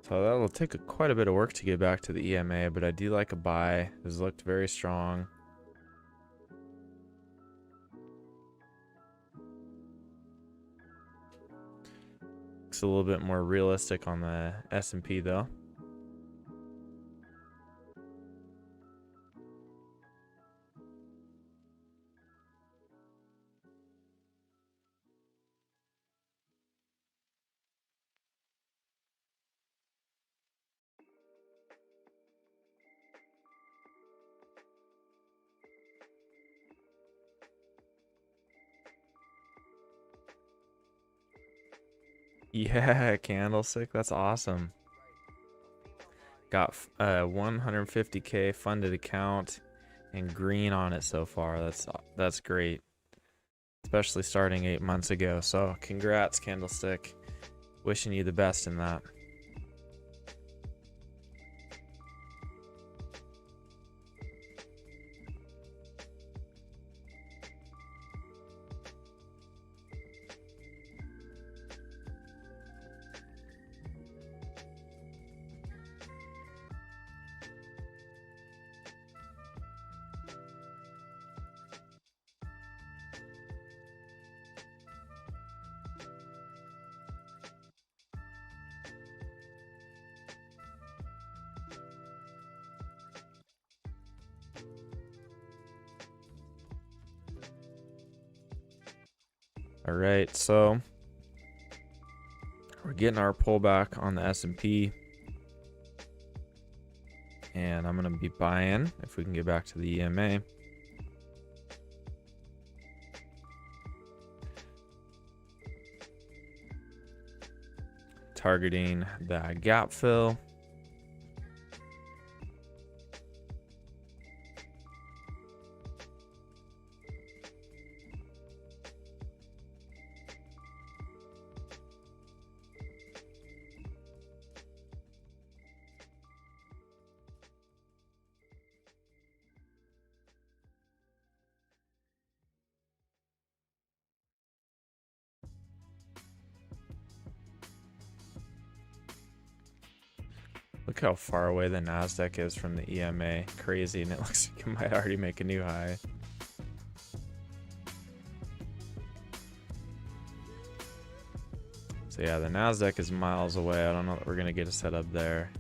So that'll take quite a bit of work to get back to the EMA, but I do like a buy. Has looked very strong. Looks a little bit more realistic on the S&P though. Yeah, candlestick. That's awesome. Got 150K funded account and green on it so far. That's great. Especially starting 8 months ago. So congrats, candlestick. Wishing you the best in that. All right, so we're getting our pullback on the S&P, and I'm gonna be buying if we can get back to the EMA. Targeting that gap fill. Look how far away the Nasdaq is from the EMA. Crazy, and it looks like it might already make a new high. So yeah, the Nasdaq is miles away. I don't know that we're gonna get a setup there.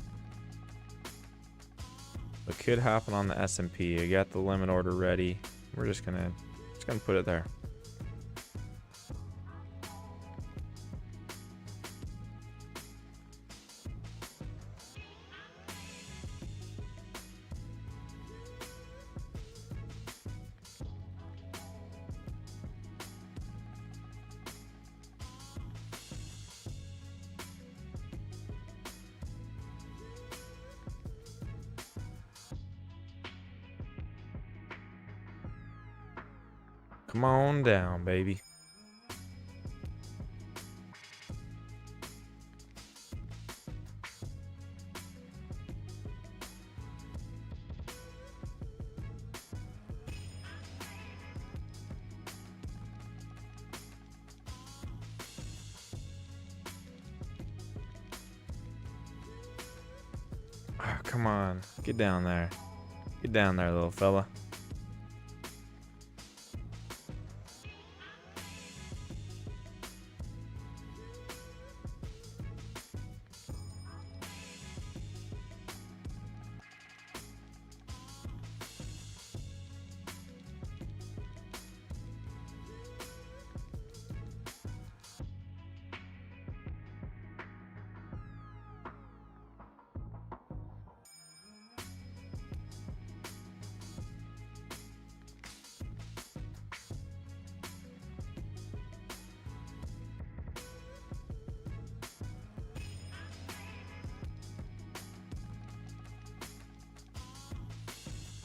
What could happen on the S&P? I got the limit order ready. We're just gonna put it there. Come on down, baby. come on. Get down there. Get down there, little fella.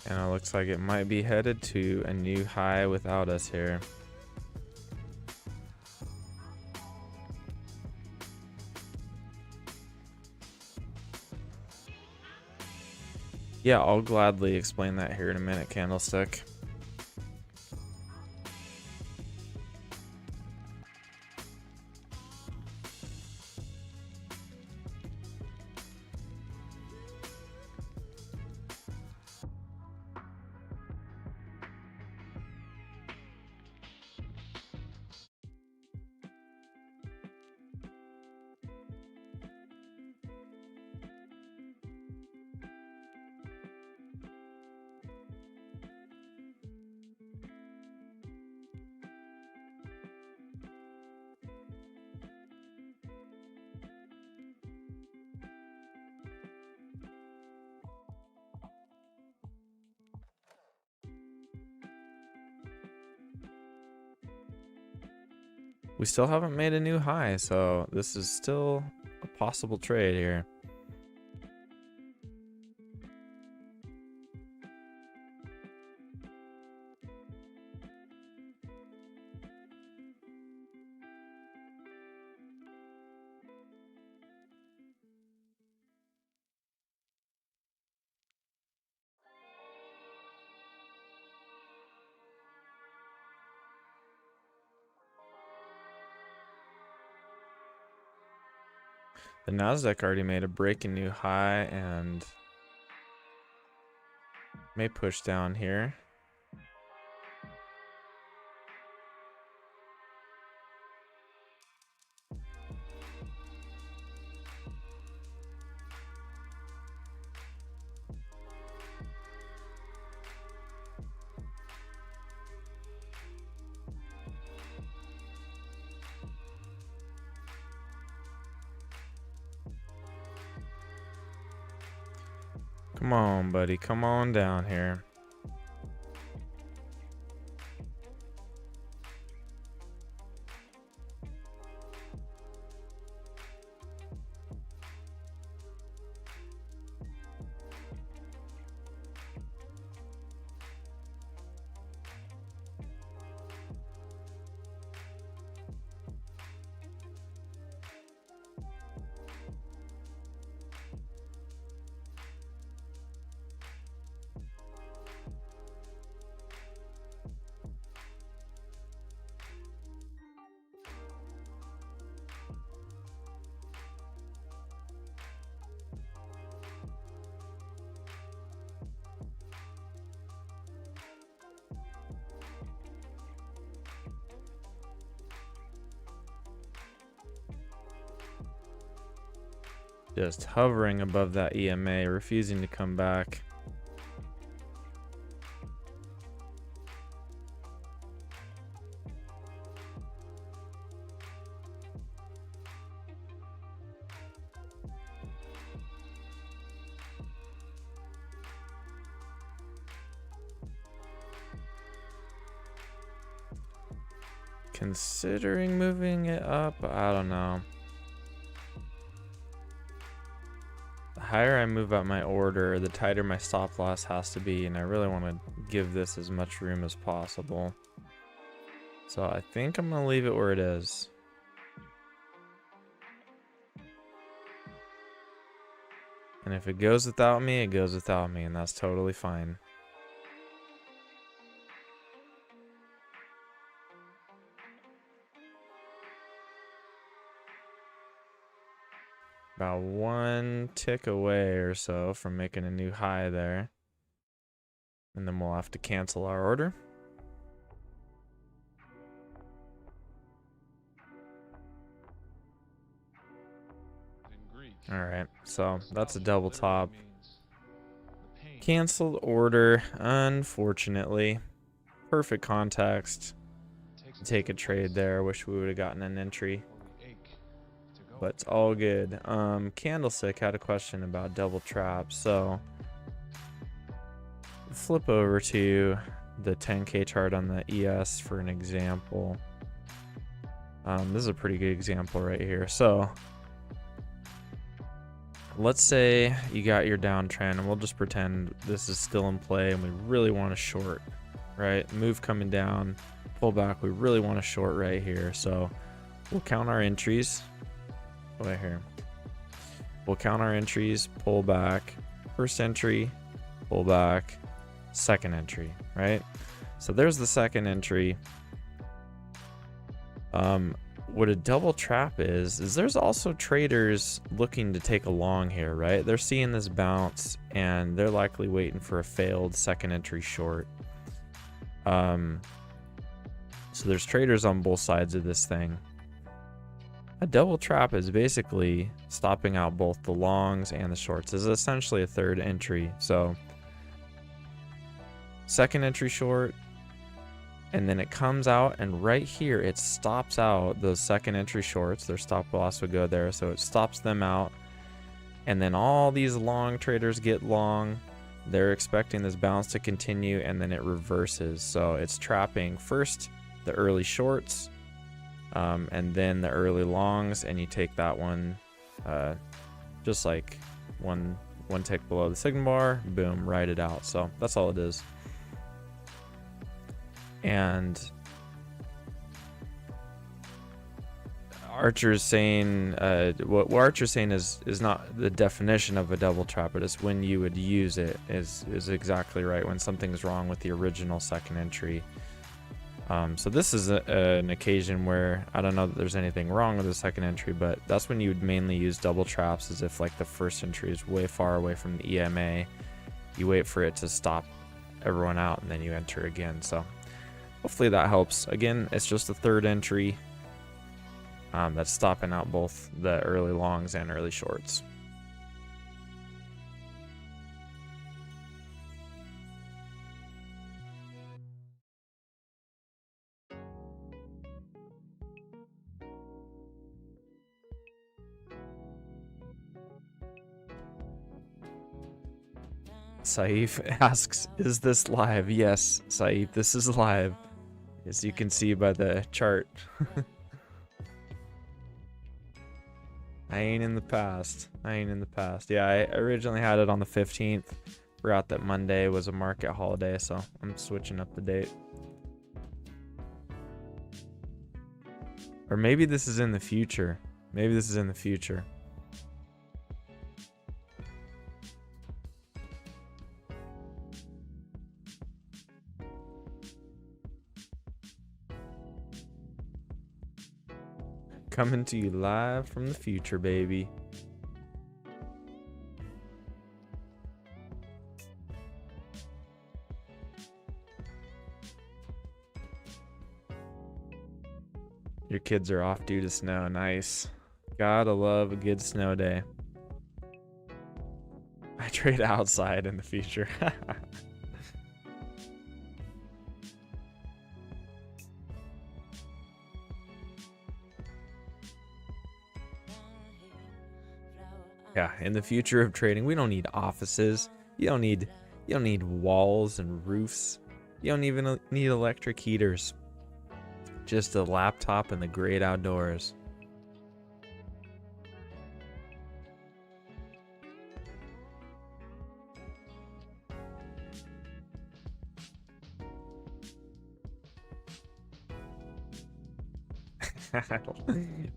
And it looks like it might be headed to a new high without us here. Yeah, I'll gladly explain that here in a minute, Candlestick. We still haven't made a new high, so this is still a possible trade here. The Nasdaq already made a breaking new high and may push down here. Come on, buddy. Come on down here. Just hovering above that EMA, refusing to come back. Considering moving it up, I don't know. The higher I move up my order, the tighter my stop loss has to be, and I really want to give this as much room as possible. So I think I'm going to leave it where it is. And if it goes without me, it goes without me, and that's totally fine. About one tick away or so from making a new high there. And then we'll have to cancel our order. Alright, so that's a double top. Canceled order, unfortunately. Perfect context. Take a trade there. Wish we would have gotten an entry. But it's all good. Candlestick had a question about double traps. So flip over to the 10K chart on the ES for an example. This is a pretty good example right here. So let's say you got your downtrend, and we'll just pretend this is still in play and we really want to short, right? Move coming down, pull back. We really want to short right here. So we'll count our entries. Right here. We'll count our entries, pull back, first entry, pull back, second entry, right? So there's the second entry. What a double trap is there's also traders looking to take a long here, right? They're seeing this bounce and they're likely waiting for a failed second entry short. So there's traders on both sides of this thing. A double trap is basically stopping out both the longs and the shorts. It's essentially a third entry. So second entry short, and then it comes out, and right here it stops out those second entry shorts. Their stop loss would go there, so it stops them out. And then all these long traders get long. They're expecting this bounce to continue, and then it reverses. So it's trapping first the early shorts, and then the early longs, and you take that one just like one tick below the signal bar, boom, ride it out. So that's all it is. And Archer's saying what Archer's saying is not the definition of a double trap, but it's when you would use it is exactly right, when something's wrong with the original second entry. So this is an occasion where I don't know that there's anything wrong with the second entry, but that's when you would mainly use double traps, as if like the first entry is way far away from the EMA. You wait for it to stop everyone out, and then you enter again. So hopefully that helps. Again, it's just a third entry that's stopping out both the early longs and early shorts. Saif asks, is this live? Yes, Saif, this is live, as you can see by the chart. I ain't in the past. Yeah, I originally had it on the 15th. Forgot that Monday was a market holiday, so I'm switching up the date. Or maybe this is in the future. Coming to you live from the future, baby. Your kids are off due to snow. Nice. Gotta love a good snow day. I trade outside in the future. Yeah, in the future of trading, we don't need offices. You don't need walls and roofs. You don't even need electric heaters. Just a laptop and the great outdoors.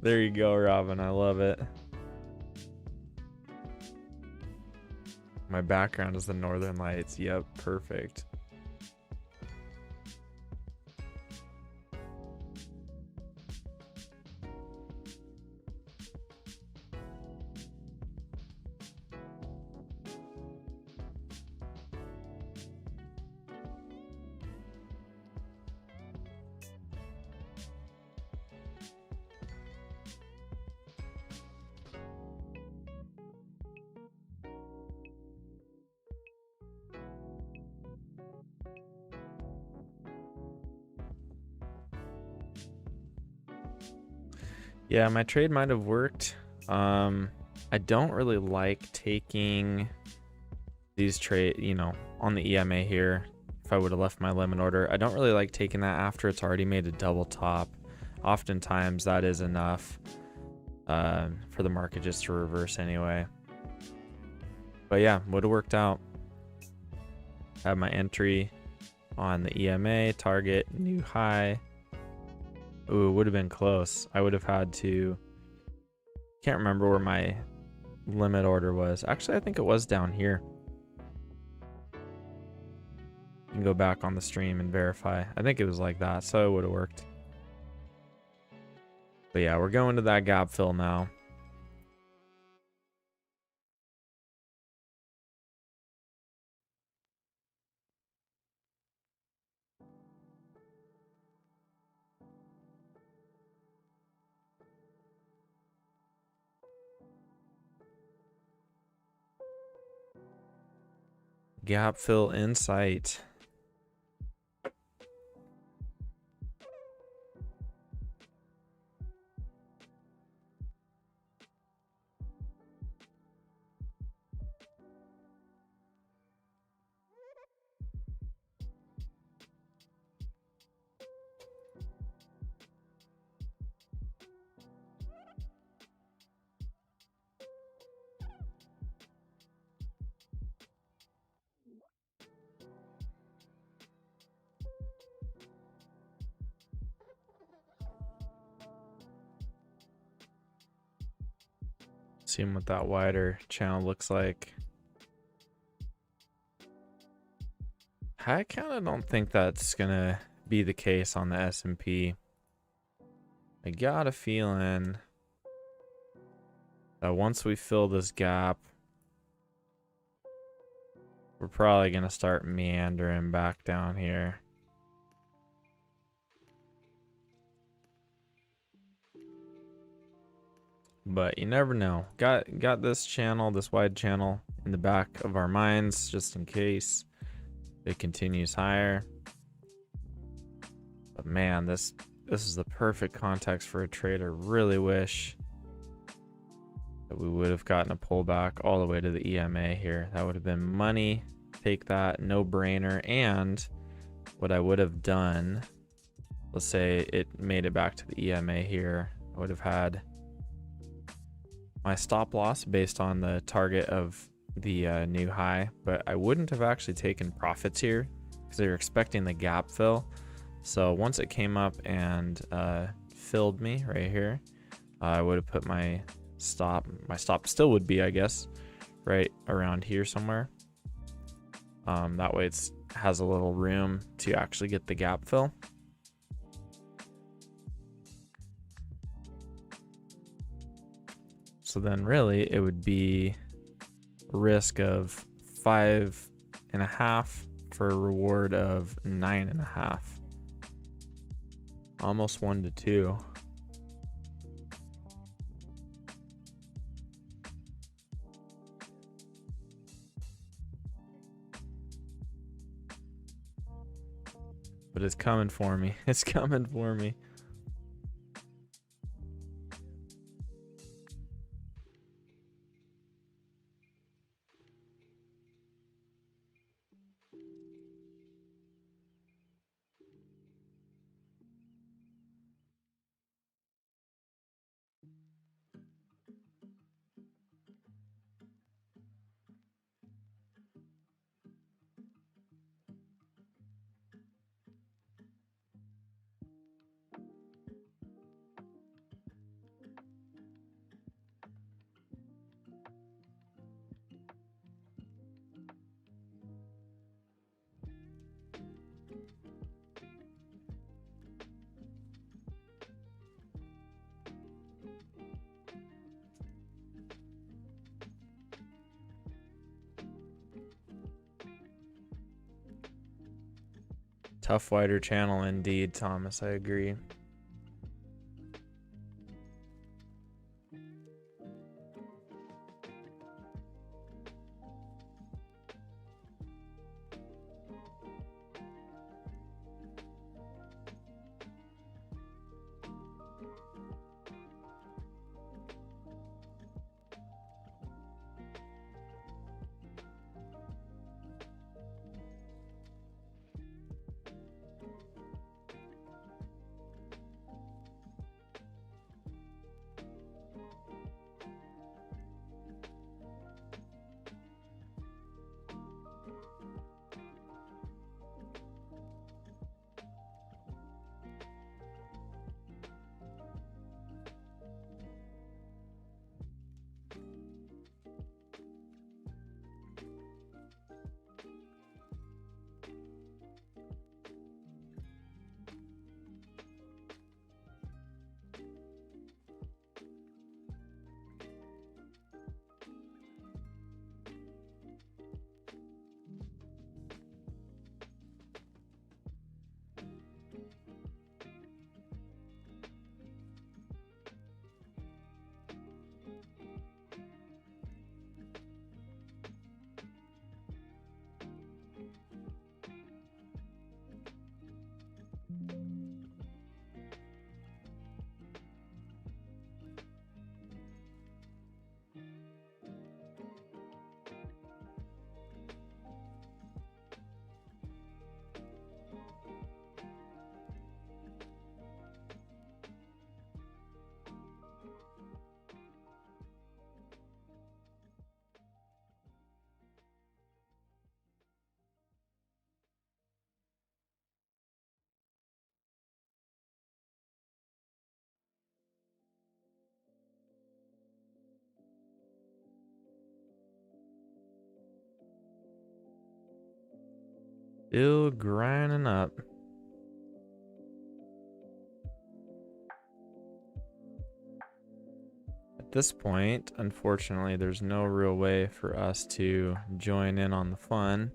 There you go, Robin. I love it. My background is the Northern Lights. Yep, perfect. Yeah, my trade might have worked. I don't really like taking these trade, on the EMA here. If I would have left my limit order, I don't really like taking that after it's already made a double top. Oftentimes that is enough for the market just to reverse anyway. But yeah, would have worked out. Have my entry on the EMA, target, new high. Ooh, it would have been close. I would have had to, can't remember where my limit order was. Actually, I think it was down here. You can go back on the stream and verify. I think it was like that, so it would have worked. But yeah, we're going to that gap fill now. Gap fill in sight. Seeing what that wider channel looks like. I kind of don't think that's gonna be the case on the S&P. I got a feeling that once we fill this gap, we're probably gonna start meandering back down here. But you never know. Got this channel, this wide channel in the back of our minds just in case it continues higher. But man, this is the perfect context for a trade. I really wish that we would have gotten a pullback all the way to the EMA here. That would have been money. Take that, no brainer. And what I would have done, let's say it made it back to the EMA here, I would have had my stop loss based on the target of the new high, but I wouldn't have actually taken profits here because they were expecting the gap fill. So once it came up and filled me right here, I would have put my stop still would be, I guess, right around here somewhere. That way it has a little room to actually get the gap fill. So then really it would be a risk of 5.5 for a reward of 9.5. Almost 1 to 2. But it's coming for me. It's coming for me. Tough wider channel indeed, Thomas. I agree. Still grinding up. At this point, unfortunately, there's no real way for us to join in on the fun.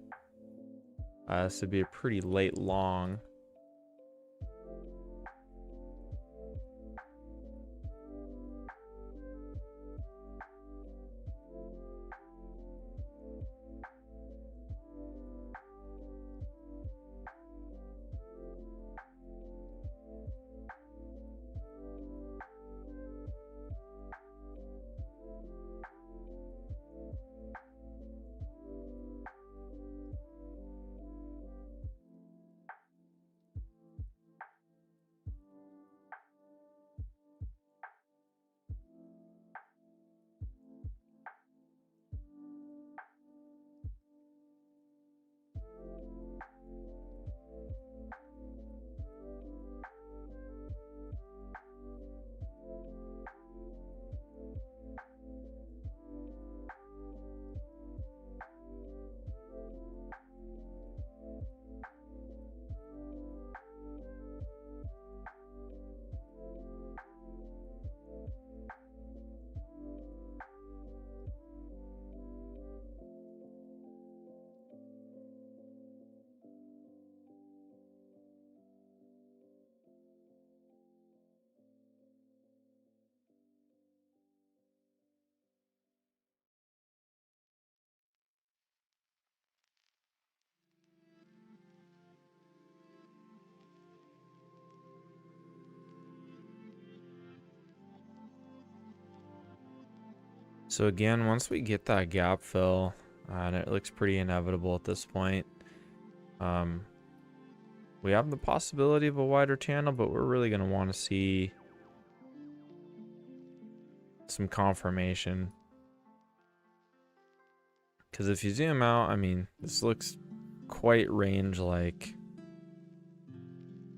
This would be a pretty late long. So again, once we get that gap fill, and it looks pretty inevitable at this point, we have the possibility of a wider channel, but we're really going to want to see some confirmation. Because if you zoom out, I mean, this looks quite range-like.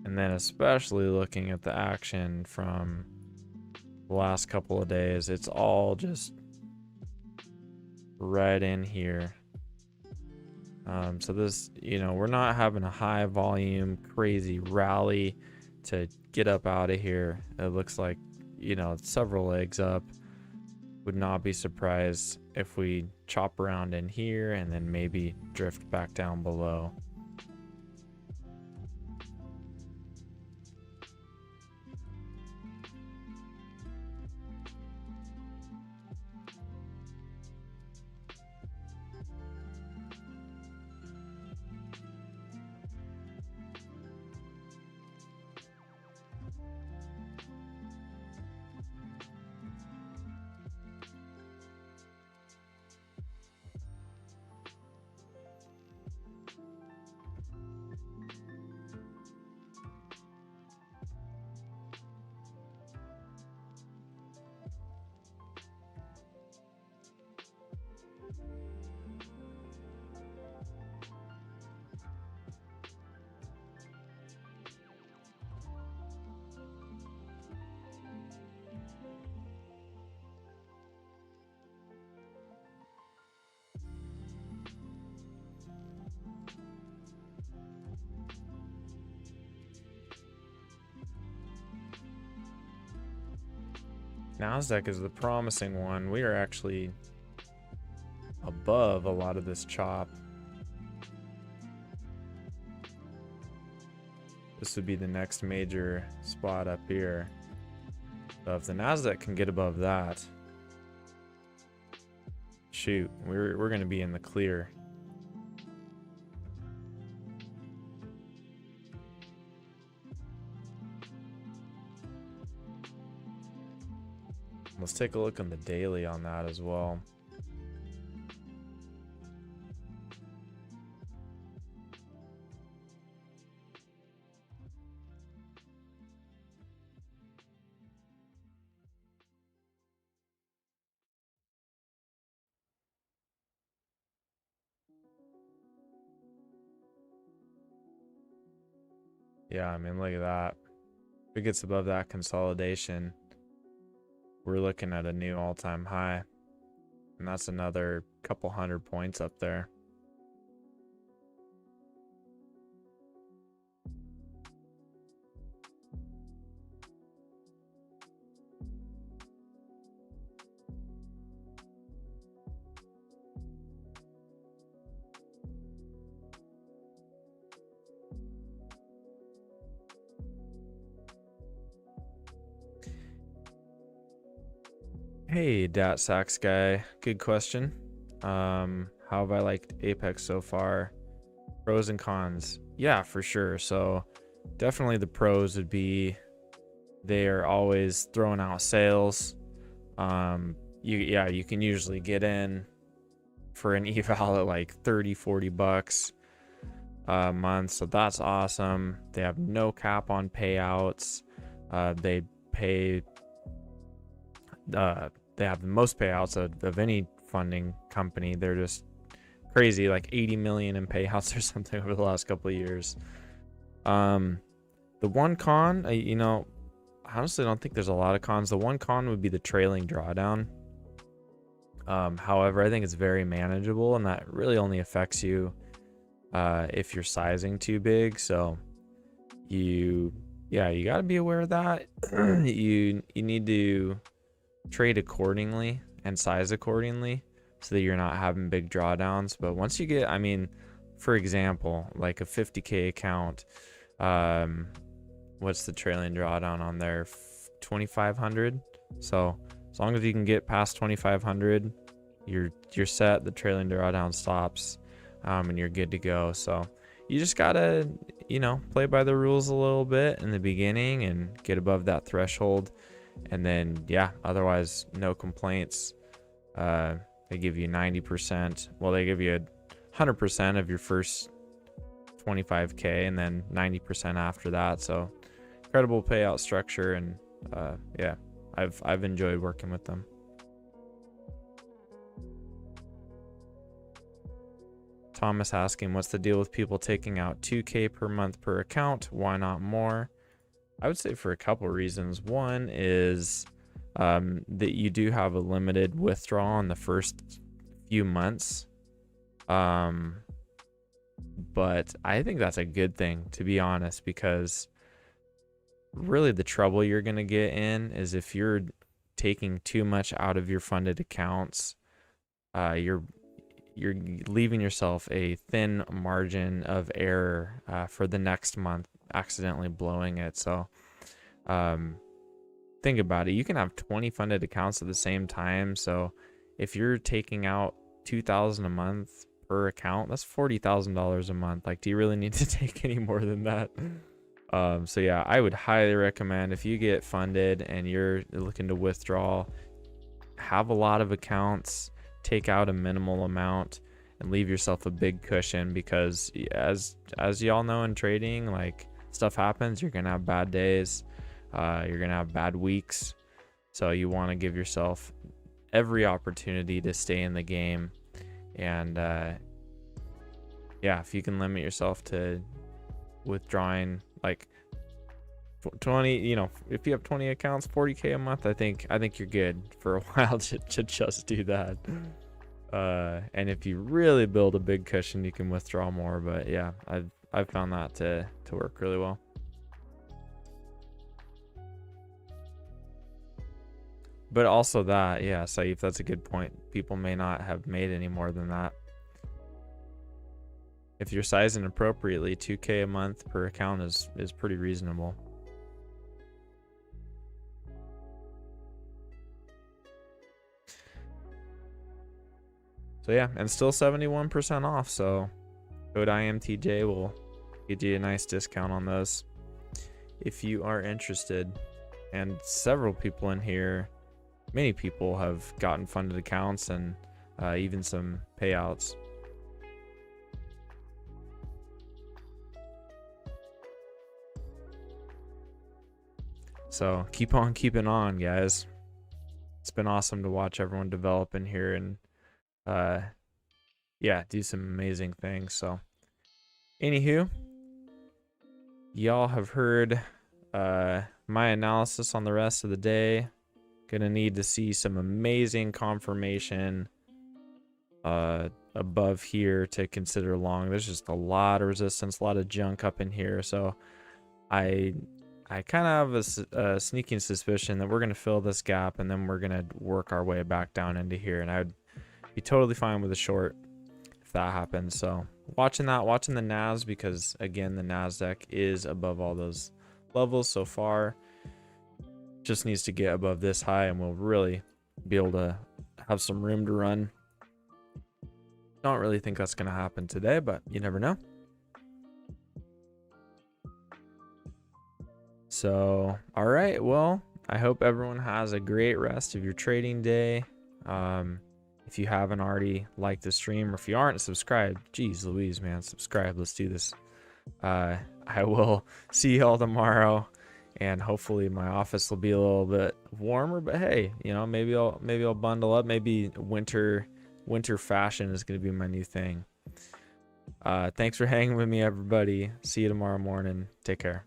And then especially looking at the action from the last couple of days, it's all just right in here. So this, you know, we're not having a high volume, crazy rally to get up out of here. It looks like, you know, several legs up. Would not be surprised if we chop around in here and then maybe drift back down below. Nasdaq is the promising one. We are actually above a lot of this chop. This would be the next major spot up here. So if the Nasdaq can get above that, shoot, we're going to be in the clear. Let's take a look on the daily on that as well. Yeah, I mean, look at that. If it gets above that consolidation, we're looking at a new all-time high. And that's another couple hundred points up there. Hey, Dat Sax guy. Good question. How have I liked Apex so far? Pros and cons. Yeah, for sure. So definitely the pros would be they are always throwing out sales. You can usually get in for an eval at like 30-40 bucks a month, so that's awesome. They have no cap on payouts. They pay they have the most payouts of any funding company. They're just crazy, like 80 million in payouts or something over the last couple of years. The one con, honestly, I don't think there's a lot of cons. The one con would be the trailing drawdown. However, I think it's very manageable, and that really only affects you if you're sizing too big. So you got to be aware of that. you need to trade accordingly and size accordingly so that you're not having big drawdowns. But once you get, for example, like a 50k account, what's the trailing drawdown on there? 2500. So as long as you can get past 2500, you're set. The trailing drawdown stops, and you're good to go. So you just gotta play by the rules a little bit in the beginning and get above that threshold, and then otherwise no complaints. They give you 90%. Well, they give you 100% of your first 25k and then 90% after that. So incredible payout structure, and I've enjoyed working with them. Thomas asking, what's the deal with people taking out 2k per month per account? Why not more? I would say for a couple reasons. One is that you do have a limited withdrawal in the first few months. But I think that's a good thing, to be honest, because really the trouble you're going to get in is if you're taking too much out of your funded accounts, you're leaving yourself a thin margin of error for the next month, accidentally blowing it. So think about it. You can have 20 funded accounts at the same time. So if you're taking out $2,000 a month per account, that's $40,000 a month. Like, do you really need to take any more than that? So yeah, I would highly recommend, if you get funded and you're looking to withdraw, have a lot of accounts, take out a minimal amount, and leave yourself a big cushion, because as y'all know in trading, like, stuff happens. You're gonna have bad days, you're gonna have bad weeks, so you want to give yourself every opportunity to stay in the game. And if you can limit yourself to withdrawing like 20, if you have 20 accounts, 40k a month, I think you're good for a while to just do that. And if you really build a big cushion, you can withdraw more. But yeah, I've found that to work really well. But also that, Saif, that's a good point. People may not have made any more than that. If you're sizing appropriately, 2k a month per account is pretty reasonable. So yeah, and still 71% off. So code IMTJ will get you a nice discount on those if you are interested. And several people in here, many people have gotten funded accounts and even some payouts. So keep on keeping on, guys. It's been awesome to watch everyone develop in here and do some amazing things. So anywho, y'all have heard my analysis on the rest of the day. Gonna need to see some amazing confirmation above here to consider long. There's just a lot of resistance, a lot of junk up in here. So I kind of have a sneaking suspicion that we're going to fill this gap, and then we're going to work our way back down into here. And I would be totally fine with a short if that happens. So watching the NAS, because again, the Nasdaq is above all those levels so far. Just needs to get above this high, and we'll really be able to have some room to run. Don't really think that's going to happen today, but you never know. So, all right. Well, I hope everyone has a great rest of your trading day. If you haven't already liked the stream, or if you aren't subscribed, geez Louise, man, subscribe. Let's do this. I will see y'all tomorrow, and hopefully my office will be a little bit warmer. But hey, you know, maybe I'll bundle up. Maybe winter fashion is going to be my new thing. Thanks for hanging with me, everybody. See you tomorrow morning. Take care.